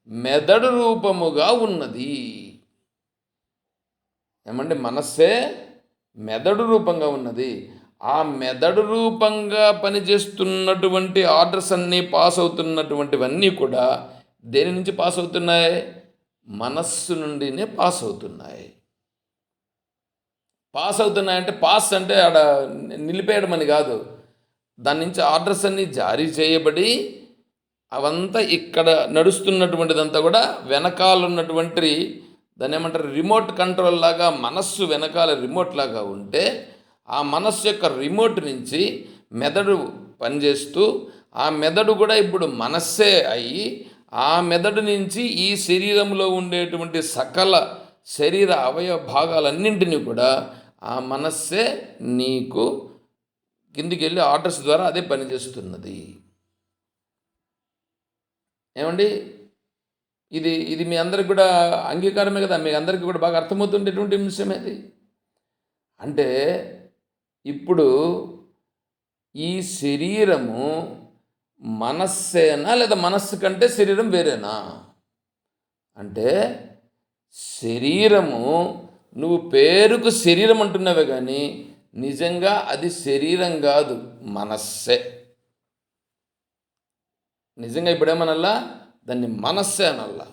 మెదడు రూపముగా ఉన్నది. ఏమంటే మనస్సే మెదడు రూపంగా ఉన్నది. ఆ మెదడు రూపంగా పనిచేస్తున్నటువంటి ఆర్డర్స్ అన్నీ పాస్ అవుతున్నటువంటివన్నీ కూడా దేని నుంచి పాస్ అవుతున్నాయి? మనస్సు నుండినే పాస్ అవుతున్నాయి. పాస్ అవుతున్నాయంటే పాస్ అంటే ఆడ నిలిపేయడం అని కాదు. దాని నుంచి ఆర్డర్స్ అన్నీ జారీ చేయబడి అవంతా ఇక్కడ నడుస్తున్నటువంటిదంతా కూడా వెనకాల ఉన్నటువంటి దాన్ని ఏమంటారు, రిమోట్ కంట్రోల్ లాగా మనస్సు వెనకాల రిమోట్ లాగా ఉంటే ఆ మనస్సు యొక్క రిమోట్ నుంచి మెదడు పనిచేస్తూ ఆ మెదడు కూడా ఇప్పుడు మనస్సే అయ్యి ఆ మెదడు నుంచి ఈ శరీరంలో ఉండేటువంటి సకల శరీర అవయవ భాగాలన్నింటినీ కూడా ఆ మనస్సే నీకు కిందికి వెళ్ళి ఆర్డర్స్ ద్వారా అదే పనిచేస్తున్నది. ఏమండి? ఇది ఇది మీ అందరికి కూడా అంగీకారమే కదా? మీ అందరికీ కూడా బాగా అర్థమవుతుండేటువంటి విషయం అది. అంటే ఇప్పుడు ఈ శరీరము మనస్సేనా లేదా మనస్సు కంటే శరీరం వేరేనా అంటే శరీరము నువ్వు పేరుకు శరీరం అంటున్నావే కానీ నిజంగా అది శరీరం కాదు, మనస్సే. నిజంగా ఇప్పుడేమనల్లా దాన్ని మనస్సే అనల్లా.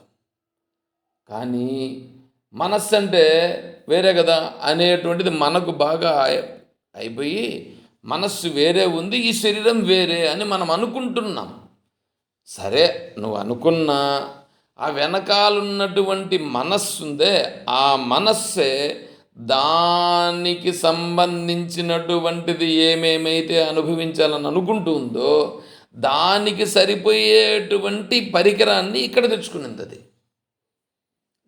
కానీ మనస్సు అంటే వేరే కదా అనేటువంటిది మనకు బాగా అయిపోయి మనస్సు వేరే ఉంది, ఈ శరీరం వేరే అని మనం అనుకుంటున్నాం. సరే, నువ్వు అనుకున్నా ఆ వెనకాలన్నటువంటి మనస్సు ఉందే, ఆ మనస్సే దానికి సంబంధించినటువంటిది ఏమేమైతే అనుభవించాలని అనుకుంటుందో దానికి సరిపోయేటువంటి పరికరాన్ని ఇక్కడ తెచ్చుకునింది. అది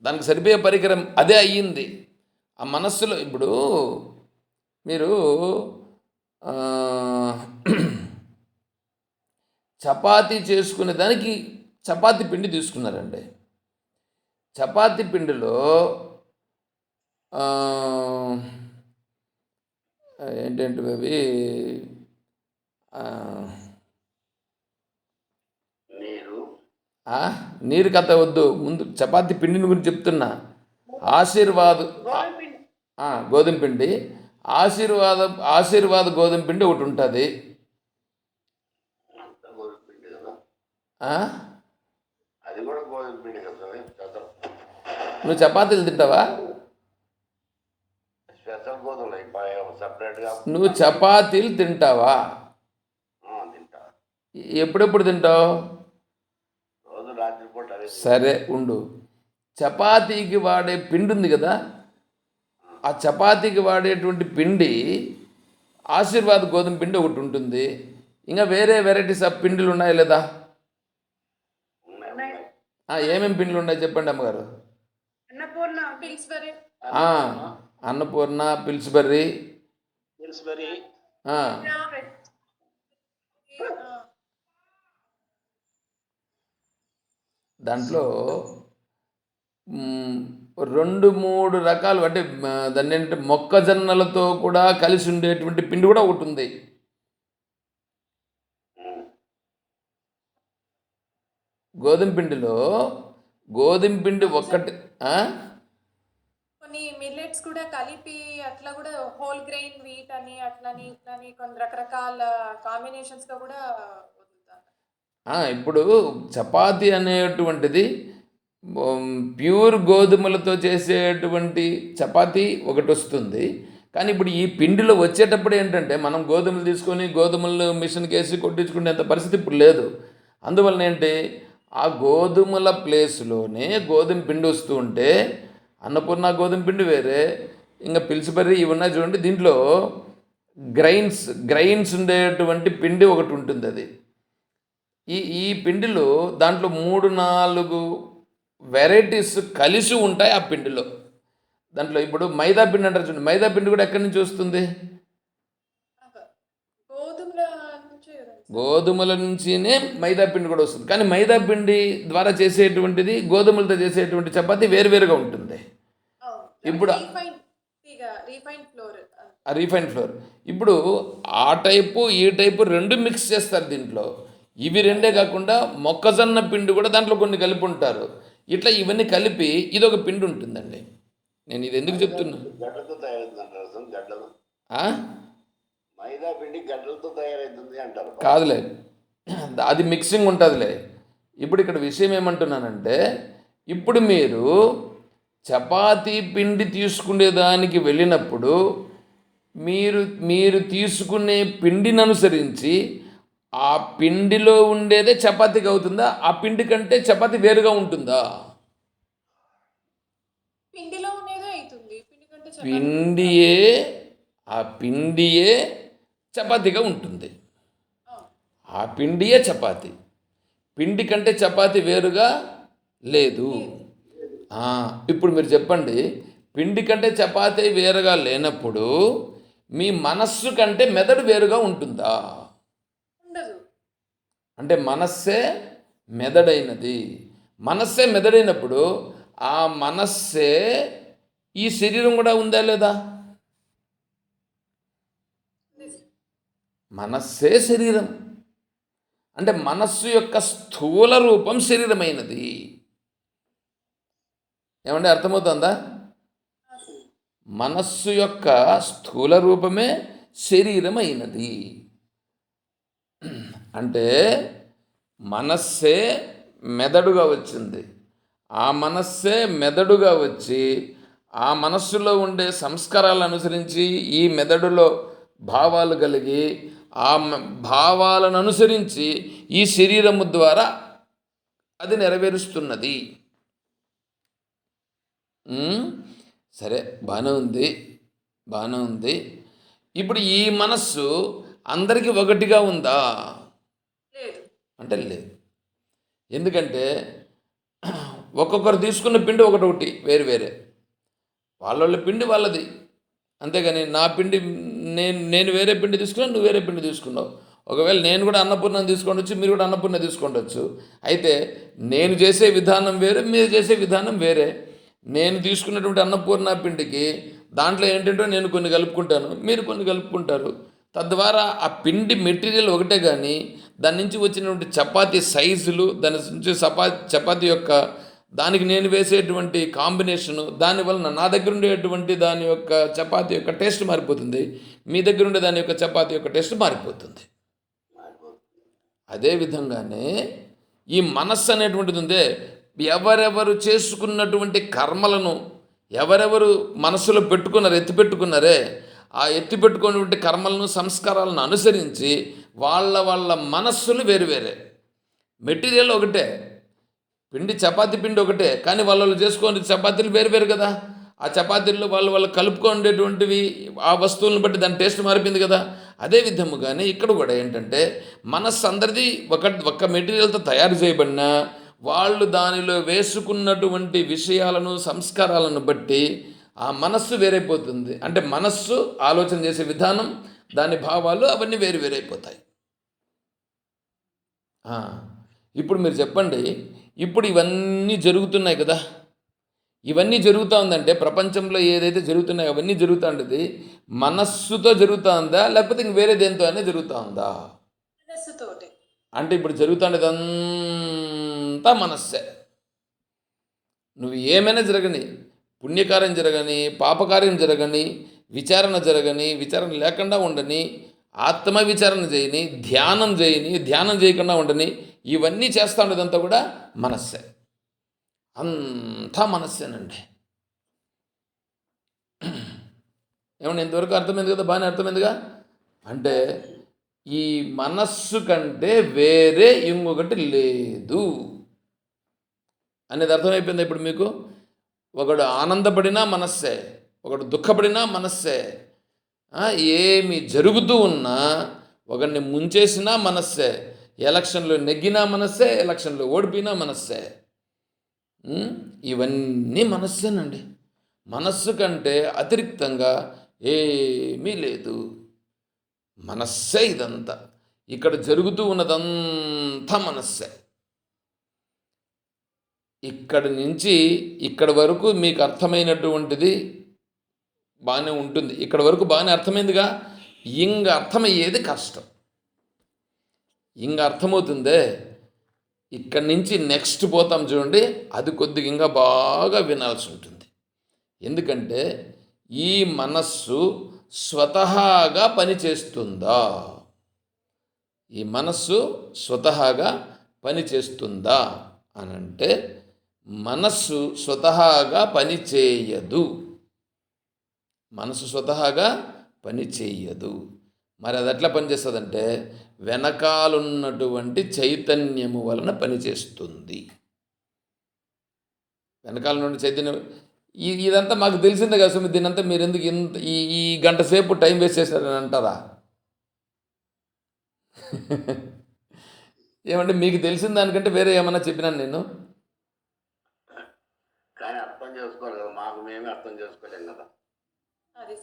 దానికి సరిపోయే పరికరం అదే అయ్యింది ఆ మనస్సులో. ఇప్పుడు మీరు ఆ, చపాతీ చేసుకునే దానికి చపాతీ పిండి తీసుకున్నారండి. చపాతీ పిండిలో ఆ, ఏంటంటే అవి ఆ, నీరు ఆ, నీరు కథ వద్దు, ముందు చపాతీ పిండిని గురించి చెప్తున్నా. గోధుమ పిండి, ఆశీర్వాద గోధుమ పిండి ఒకటి ఉంటుంది. గోధుమ పిండి కదా, ఆ? అది కూడా గోధుమ పిండి కదా. స్పెషల్ నువ్వు చపాతీలు తింటావా? స్పెషల్ గోధుమలు సపరేట్గా నువ్వు చపాతీలు తింటావా? తింటా. ఎప్పుడెప్పుడు తింటావు? రోజు రాత్రిపూట అదే. సరే ఉండు. చపాతీకి వాడే పిండి ఉంది కదా, ఆ చపాతీకి వాడేటువంటి పిండి ఆశీర్వాద్ గోధుమ పిండి ఒకటి ఉంటుంది. ఇంకా వేరే వెరైటీస్ ఆఫ్ పిండిలు ఉన్నాయా లేదా? ఏమేమి పిండిలు ఉన్నాయి చెప్పండి అమ్మగారు. పిల్స్బరీ, అన్నపూర్ణ, పిల్స్బర్రీ, దాంట్లో 2-3 రకాలు, అంటే దాన్ని ఏంటంటే మొక్కజొన్నలతో కూడా కలిసి ఉండేటువంటి పిండి కూడా ఒకటి ఉంది. గోధుమ పిండిలో గోధుమ పిండి ఒక్కటి కొన్ని మిల్లెట్స్ కూడా కలిపి అట్లా కూడా హోల్ గ్రెయిన్ వీట్ అని అట్లని ఇట్లని కొన్ని రకరకాల కాంబినేషన్స్ తో కూడా వదులుతారు. ఇప్పుడు చపాతీ అనేటువంటిది ప్యూర్ గోధుమలతో చేసేటువంటి చపాతీ ఒకటి వస్తుంది. కానీ ఇప్పుడు ఈ పిండిలో వచ్చేటప్పుడు ఏంటంటే మనం గోధుమలు తీసుకొని గోధుమలు మిషన్కి వేసి కొట్టించుకునేంత పరిస్థితి ఇప్పుడు లేదు. అందువలన ఏంటి, ఆ గోధుమల ప్లేస్లోనే గోధుమ పిండి వస్తూ ఉంటే అన్నపూర్ణ గోధుమ పిండి వేరే, ఇంకా పిల్స్బర్రీ ఇవి ఉన్నాయి చూడండి, దీంట్లో గ్రైన్స్ ఉండేటువంటి పిండి ఒకటి ఉంటుంది. అది ఈ పిండిలో దాంట్లో 3-4 వెరైటీస్ కలిసి ఉంటాయి ఆ పిండిలో. దాంట్లో ఇప్పుడు మైదా పిండి అంటారు చూడండి, మైదా పిండి కూడా ఎక్కడి నుంచి వస్తుంది? గోధుమల నుంచినే మైదా పిండి కూడా వస్తుంది. కానీ మైదా పిండి ద్వారా చేసేటువంటిది గోధుమలతో చేసేటువంటి చపాతీ వేరువేరుగా ఉంటుంది. ఇప్పుడు రీఫైండ్ ఫ్లోర్, ఇప్పుడు ఆ టైపు ఈ టైపు 2 మిక్స్ చేస్తారు దీంట్లో. ఇవి 2 కాకుండా మొక్కజొన్న పిండి కూడా దాంట్లో కొన్ని కలిపి ఉంటారు. ఇట్లా ఇవన్నీ కలిపి ఇదొక పిండి ఉంటుందండి. నేను ఇది ఎందుకు చెప్తున్నా, గడ్డలతో తయారైందంటారు. గడ్డలు మైదా పిండి గడ్డలతో తయారైంది అంటారు. కాదులే, అది మిక్సింగ్ ఉంటుందిలే. ఇప్పుడు ఇక్కడ విషయం ఏమంటున్నానంటే, ఇప్పుడు మీరు చపాతీ పిండి తీసుకునేదానికి వెళ్ళినప్పుడు మీరు తీసుకునే పిండిని అనుసరించి ఆ పిండిలో ఉండేదే చపాతీకి అవుతుందా? ఆ పిండి కంటే చపాతీ వేరుగా ఉంటుందా? పిండిలో ఉండేదే అవుతుంది. పిండియే చపాతీగా ఉంటుంది. ఆ పిండియే చపాతీ, పిండి కంటే చపాతీ వేరుగా లేదు. ఇప్పుడు మీరు చెప్పండి, పిండి కంటే చపాతీ వేరుగా లేనప్పుడు మీ మనస్సు కంటే మెదడు వేరుగా ఉంటుందా? అంటే మనస్సే మెదడైనది. మనస్సే మెదడైనప్పుడు ఆ మనస్సే ఈ శరీరం కూడా ఉందా లేదా? మనస్సే శరీరం. అంటే మనస్సు యొక్క స్థూల రూపం శరీరమైనది. ఏమంటే అర్థమవుతుందా? మనస్సు యొక్క స్థూల రూపమే శరీరమైనది. అంటే మనస్సే మెదడుగా వచ్చింది. ఆ మనస్సే మెదడుగా వచ్చి ఆ మనస్సులో ఉండే సంస్కారాలను అనుసరించి ఈ మెదడులో భావాలు కలిగి భావాలను అనుసరించి ఈ శరీరము ద్వారా అది నెరవేరుస్తున్నది. ఉమ్, సరే, బాగానే ఉంది, బాగానే ఉంది. ఇప్పుడు ఈ మనస్సు అందరికీ ఒకటిగా ఉందా లేదు. అంటే లేదు. ఎందుకంటే ఒక్కొక్కరు తీసుకున్న పిండి ఒకటి వేరు వేరే, వాళ్ళ పిండి వాళ్ళది. అంతేగాని నా పిండి నేను వేరే పిండి తీసుకున్నాను, నువ్వు వేరే పిండి తీసుకున్నావు. ఒకవేళ నేను కూడా అన్నపూర్ణను తీసుకొనొచ్చు, మీరు కూడా అన్నపూర్ణ తీసుకొనవచ్చు. అయితే నేను చేసే విధానం వేరే, మీరు చేసే విధానం వేరే. నేను తీసుకున్నటువంటి అన్నపూర్ణ పిండికి దాంట్లో ఏంటంటే నేను కొన్ని కలుపుకుంటాను, మీరు కొన్ని కలుపుకుంటారు. తద్వారా ఆ పిండి మెటీరియల్ ఒకటే, కానీ దాని నుంచి వచ్చినటువంటి చపాతీ సైజులు, దాని నుంచి చపాతీ యొక్క దానికి నేను వేసేటువంటి కాంబినేషను, దానివలన నా దగ్గర ఉండేటువంటి దాని యొక్క చపాతీ యొక్క టేస్ట్ మారిపోతుంది, మీ దగ్గర ఉండే దాని యొక్క చపాతీ యొక్క టేస్ట్ మారిపోతుంది. అదేవిధంగానే ఈ మనస్సు అనేటువంటిది ఉందే, ఎవరెవరు చేసుకున్నటువంటి కర్మలను ఎవరెవరు మనస్సులో పెట్టుకున్నారు, ఎత్తిపెట్టుకున్నారే, ఆ ఎత్తిపెట్టుకున్నటువంటి కర్మలను సంస్కారాలను అనుసరించి వాళ్ళ మనస్సులు వేరు వేరే. మెటీరియల్ ఒకటే, చపాతీ పిండి ఒకటే, కానీ వాళ్ళు చేసుకునే చపాతీలు వేరు వేరు కదా. ఆ చపాతీల్లో వాళ్ళు కలుపుకునేటువంటివి ఆ వస్తువులను బట్టి దాని టేస్ట్ మారిపోయింది కదా. అదే విధముగానే ఇక్కడ కూడా ఏంటంటే మనస్సు అందరిది ఒక మెటీరియల్తో తయారు చేయబడిన వాళ్ళు దానిలో వేసుకున్నటువంటి విషయాలను సంస్కారాలను బట్టి ఆ మనస్సు వేరైపోతుంది. అంటే మనస్సు ఆలోచన చేసే విధానం, దాని భావాలు అవన్నీ వేరు వేరైపోతాయి. ఇప్పుడు మీరు చెప్పండి, ఇప్పుడు ఇవన్నీ జరుగుతున్నాయి కదా, ఇవన్నీ జరుగుతూ ఉందంటే ప్రపంచంలో ఏదైతే జరుగుతున్నాయో అవన్నీ జరుగుతూ ఉంటుంది మనస్సుతో జరుగుతూ ఉందా, లేకపోతే ఇంక వేరే దేంతో అయినా జరుగుతూ ఉందా? మనస్సుతోటి. అంటే ఇప్పుడు జరుగుతుండేది అంతా మనస్సే. నువ్వు ఏమైనా జరగని, పుణ్యకార్యం జరగని, పాపకార్యం జరగని, విచారణ జరగని, విచారణ లేకుండా ఉండని, ఆత్మ విచారణ చేయని, ధ్యానం చేయని, ధ్యానం చేయకుండా ఉండని, ఇవన్నీ చేస్తూ ఉండేదంతా కూడా మనస్సే. అంతా మనస్సేనండి. ఏమన్నా ఇంతవరకు అర్థమైంది కదా, బాగానే అర్థమైందిగా. అంటే ఈ మనస్సు కంటే వేరే ఇంకొకటి లేదు అనేది అర్థమైపోయింది ఇప్పుడు మీకు. ఒకడు ఆనందపడినా మనస్సే, ఒకడు దుఃఖపడినా మనస్సే, ఏమి జరుగుతూ ఉన్నా ఒకరిని ముంచేసినా మనస్సే, ఎలక్షన్లో నెగ్గినా మనస్సే, ఎలక్షన్లో ఓడిపోయినా మనస్సే. ఇవన్నీ మనస్సేనండి. మనస్సు కంటే అతిరిక్తంగా ఏమీ లేదు. మనస్సే ఇదంతా. ఇక్కడ జరుగుతూ ఉన్నదంతా మనస్సే. ఇక్కడి నుంచి ఇక్కడి వరకు మీకు అర్థమైనటువంటిది బాగానే ఉంటుంది. ఇక్కడ వరకు బాగానే అర్థమైందిగా. ఇంక అర్థమయ్యేది కష్టం. ఇంక అర్థమవుతుందే, ఇక్కడి నుంచి నెక్స్ట్ పోతాం చూడండి, అది కొద్దిగా ఇంకా బాగా వినాల్సి ఉంటుంది. ఎందుకంటే ఈ మనస్సు స్వతహాగా పనిచేస్తుందా, ఈ మనస్సు స్వతహాగా పనిచేస్తుందా అని అంటే మనస్సు స్వతహాగా పనిచేయదు. మనసు స్వతహాగా పనిచేయదు. మరి అది ఎట్లా పనిచేస్తుందంటే వెనకాలన్నటువంటి చైతన్యము వలన పనిచేస్తుంది. వెనకాల నుండి చైతన్యం, ఇదంతా మాకు తెలిసిందే కదా స్వామి, దీనంతా మీరు ఎందుకు ఇంత ఈ గంట సేపు టైం వేస్ట్ చేశారని అంటారా? ఏమంటే మీకు తెలిసిన దానికంటే వేరే ఏమన్నా చెప్పినాను నేను? కానీ అర్థం చేసుకోవాలి కదా, మాకు మేమే అర్థం చేసుకోలేం కదా. అది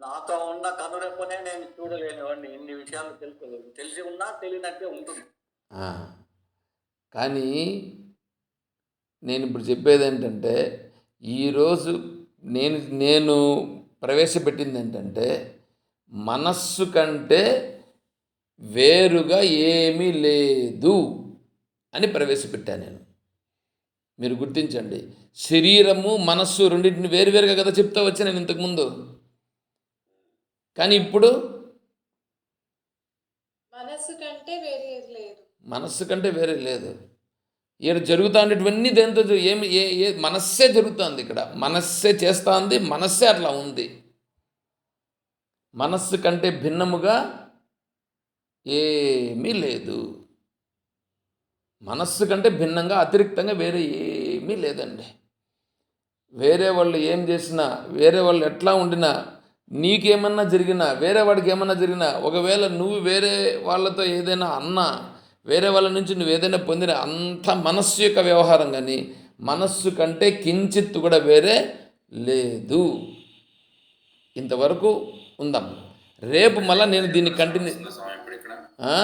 నాతో ఉన్న కనురెప్పనే నేను చూడలేనివాడిని. ఇన్ని విషయాలు తెలుసుకోలేదు. తెలిసి ఉన్నా తెలియనట్టే ఉంటుంది. కానీ నేను ఇప్పుడు చెప్పేది ఏంటంటే, ఈరోజు నేను ప్రవేశపెట్టింది ఏంటంటే మనస్సు కంటే వేరుగా ఏమీ లేదు అని ప్రవేశపెట్టాను నేను. మీరు గుర్తించండి, శరీరము మనస్సు రెండింటిని వేరువేరుగా కదా చెప్తా వచ్చా నేను ఇంతకుముందు. కానీ ఇప్పుడు కంటే వేరే ఏది లేదు. మనస్సు కంటే వేరే లేదు. ఇక్కడ జరుగుతూ ఉండేటివన్నీ దేంతో ఏమి ఏ మనస్సే జరుగుతుంది. ఇక్కడ మనస్సే చేస్తుంది, మనస్సే అట్లా ఉంది. మనస్సు కంటే భిన్నముగా ఏమీ లేదు. మనస్సు కంటే భిన్నంగా అతిరిక్తంగా వేరే ఏమీ లేదండి. వేరే వాళ్ళు ఏం చేసినా, వేరే వాళ్ళు ఎట్లా ఉండినా, నీకేమన్నా జరిగినా, వేరే వాడికి ఏమన్నా జరిగినా, ఒకవేళ నువ్వు వేరే వాళ్ళతో ఏదైనా అన్నా, వేరే వాళ్ళ నుంచి నువ్వు ఏదైనా పొందినా, అంత మనస్సు యొక్క వ్యవహారం. కానీ మనస్సు కంటే కించిత్తు కూడా వేరే లేదు. ఇంతవరకు ఉందాం. రేపు మళ్ళీ నేను దీన్ని కంటిన్యూ. స్వామి ఇప్పుడు ఇక్కడ ఆ?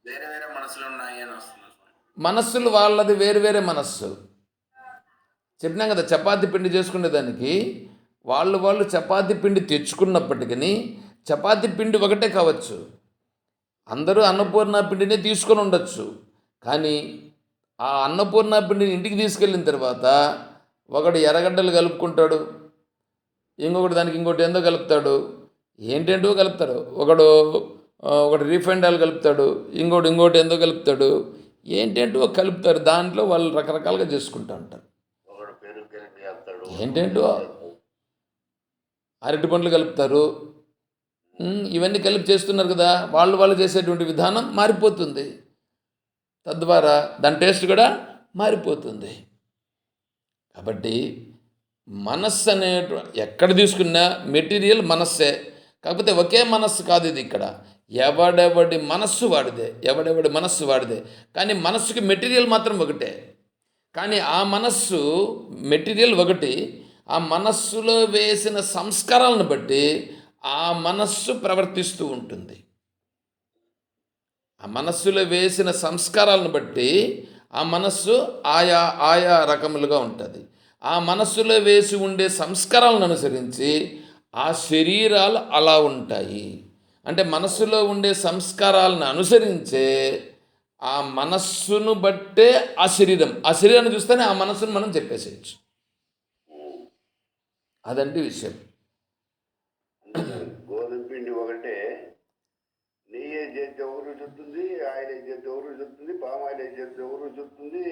వేరే వేరే మనసులు ఉన్నాయి అని వస్తుంది స్వామి. మనస్సులు వాళ్ళది వేరు వేరే మనస్సు. చెప్పినాం కదా, చపాతీ పిండి చేసుకునేదానికి వాళ్ళు చపాతీ పిండి తెచ్చుకున్నప్పటికీ చపాతీ పిండి ఒకటే కావచ్చు. అందరూ అన్నపూర్ణ పిండినే తీసుకొని ఉండొచ్చు. కానీ ఆ అన్నపూర్ణ పిండిని ఇంటికి తీసుకెళ్ళిన తర్వాత ఒకడు ఎర్రగడ్డలు కలుపుకుంటాడు, ఇంకొకటి దానికి ఇంకోటి ఏందో కలుపుతాడు, ఏంటేంటో కలుపుతాడు. ఒకటి రీఫైండ్ ఆయిల్ కలుపుతాడు, ఇంకోటి ఏందో కలుపుతాడు, ఏంటేంటో కలుపుతారు. దాంట్లో వాళ్ళు రకరకాలుగా చేసుకుంటూ ఉంటారు. ఒకడు పెరుగు కలిపి చేస్తాడు, ఏంటేంటో అరటి పండ్లు కలుపుతారు. ఇవన్నీ కలిపి చేస్తున్నారు కదా. వాళ్ళు చేసేటువంటి విధానం మారిపోతుంది. తద్వారా దాని టేస్ట్ కూడా మారిపోతుంది. కాబట్టి మనస్సు ఎక్కడ తీసుకున్నా మెటీరియల్ మనస్సే. కాకపోతే ఒకే మనస్సు కాదు ఇది. ఇక్కడ ఎవడెవడి మనస్సు వాడిదే. కానీ మనస్సుకి మెటీరియల్ మాత్రం ఒకటే. కానీ ఆ మనస్సు మెటీరియల్ ఒకటి. ఆ మనస్సులో వేసిన సంస్కారాలను బట్టి ఆ మనస్సు ప్రవర్తిస్తూ ఉంటుంది. ఆ మనస్సులో వేసిన సంస్కారాలను బట్టి ఆ మనస్సు ఆయా రకములుగా ఉంటుంది. ఆ మనస్సులో వేసి ఉండే సంస్కారాలను అనుసరించి ఆ శరీరాలు అలా ఉంటాయి. అంటే మనస్సులో ఉండే సంస్కారాలను అనుసరించే ఆ మనస్సును బట్టే ఆ శరీరాన్ని చూస్తేనే ఆ మనస్సును మనం చెప్పేసేయచ్చు. అదంటే విషయం. గోధుమ పిండి ఒకటే, నెయ్యి వేసి చేస్తే ఒక రుచి వస్తుంది, ఆయిల్ వేసి చేస్తే ఒక రుచి వస్తుంది, పామ్ ఆయిల్ వేసి చేస్తే ఒక రుచి వస్తుంది,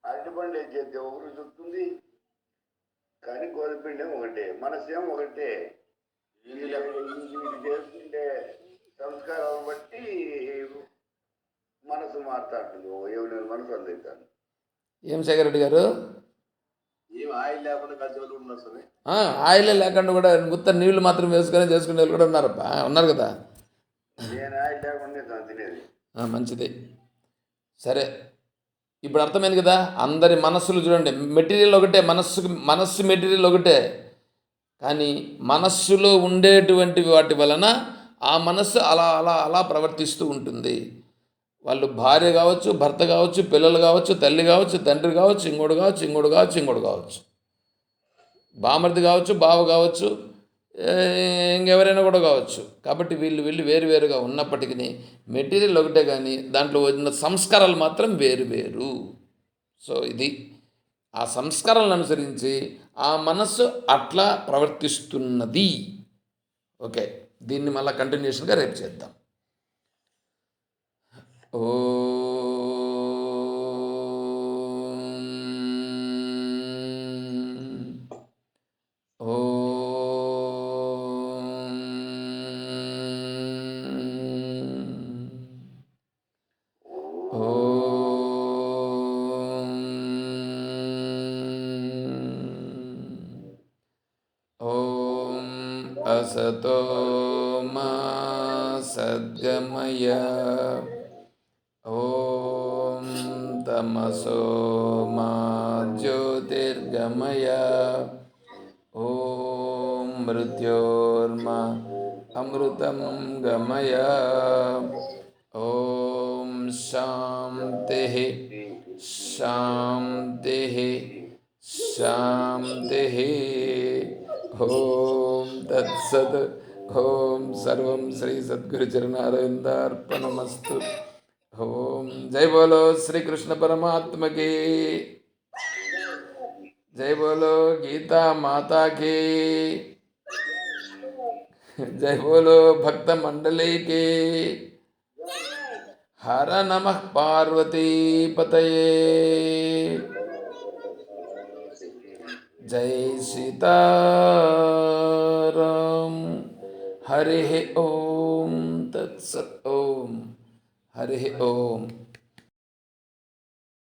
అరటిపండు వేసి చేస్తే ఒక రుచి వస్తుంది. కానీ గోధుమ పిండి ఒకటే, మనసేం ఒకటే. ఇది చేసుకుంటే సంస్కారాలను బట్టి మనసు మాట్లాడుతుంది. ఎవరి మనసు అందవుతాను. ఏం శేఖర్ రెడ్డి గారు, ఏం ఆయిల్ లేకుండా కలిసి వాళ్ళు ఉన్నారు సార్. ఆయిలే లేకుండా కూడా మొత్తం నీళ్లు మాత్రం వేసుకొని చేసుకునే వాళ్ళు కూడా ఉన్నారు కదా. నేను ఆయిల్ లేకుండా తను తినేది. మంచిది. సరే, ఇప్పుడు అర్థమైంది కదా. అందరి మనస్సులు చూడండి, మెటీరియల్ ఒకటే, మనస్సు మెటీరియల్ ఒకటే. కానీ మనస్సులో ఉండేటువంటి వాటి వలన ఆ మనస్సు అలా అలా అలా ప్రవర్తిస్తూ ఉంటుంది. వాళ్ళు భార్య కావచ్చు, భర్త కావచ్చు, పిల్లలు కావచ్చు, తల్లి కావచ్చు, తండ్రి కావచ్చు, ఇంకోటి కావచ్చు, బామర్ది కావచ్చు, బావ కావచ్చు, ఇంకెవరైనా కూడా కావచ్చు. కాబట్టి వీళ్ళు వేరువేరుగా ఉన్నప్పటికీ మెటీరియల్ ఒకటే. కానీ దాంట్లో ఉన్న సంస్కారాలు మాత్రం వేరు. సో ఇది ఆ సంస్కారాలను అనుసరించి ఆ మనస్సు అట్లా ప్రవర్తిస్తున్నది. ఓకే, దీన్ని మళ్ళీ కంటిన్యూషన్గా రేపు చేద్దాం. असतो मा सद्गमय, ॐ तमसो मा ज्योतिर्गमय, ॐ मृत्योर्मा अमृतं गमय, ॐ शान्तिः ఓం తత్సత్. ఓం సర్వం శ్రీ సద్గురుచరణారవిందార్పణమస్తు. ఓం జై బోలో శ్రీకృష్ణ పరమాత్మకి, జై బోలో గీతా మాతాకి, జై బోలో భక్త మండలికి. హర నమః పార్వతీపతయే. జై సీతారాం. హరి ఓం తత్సత్. ఓం హరి ఓం.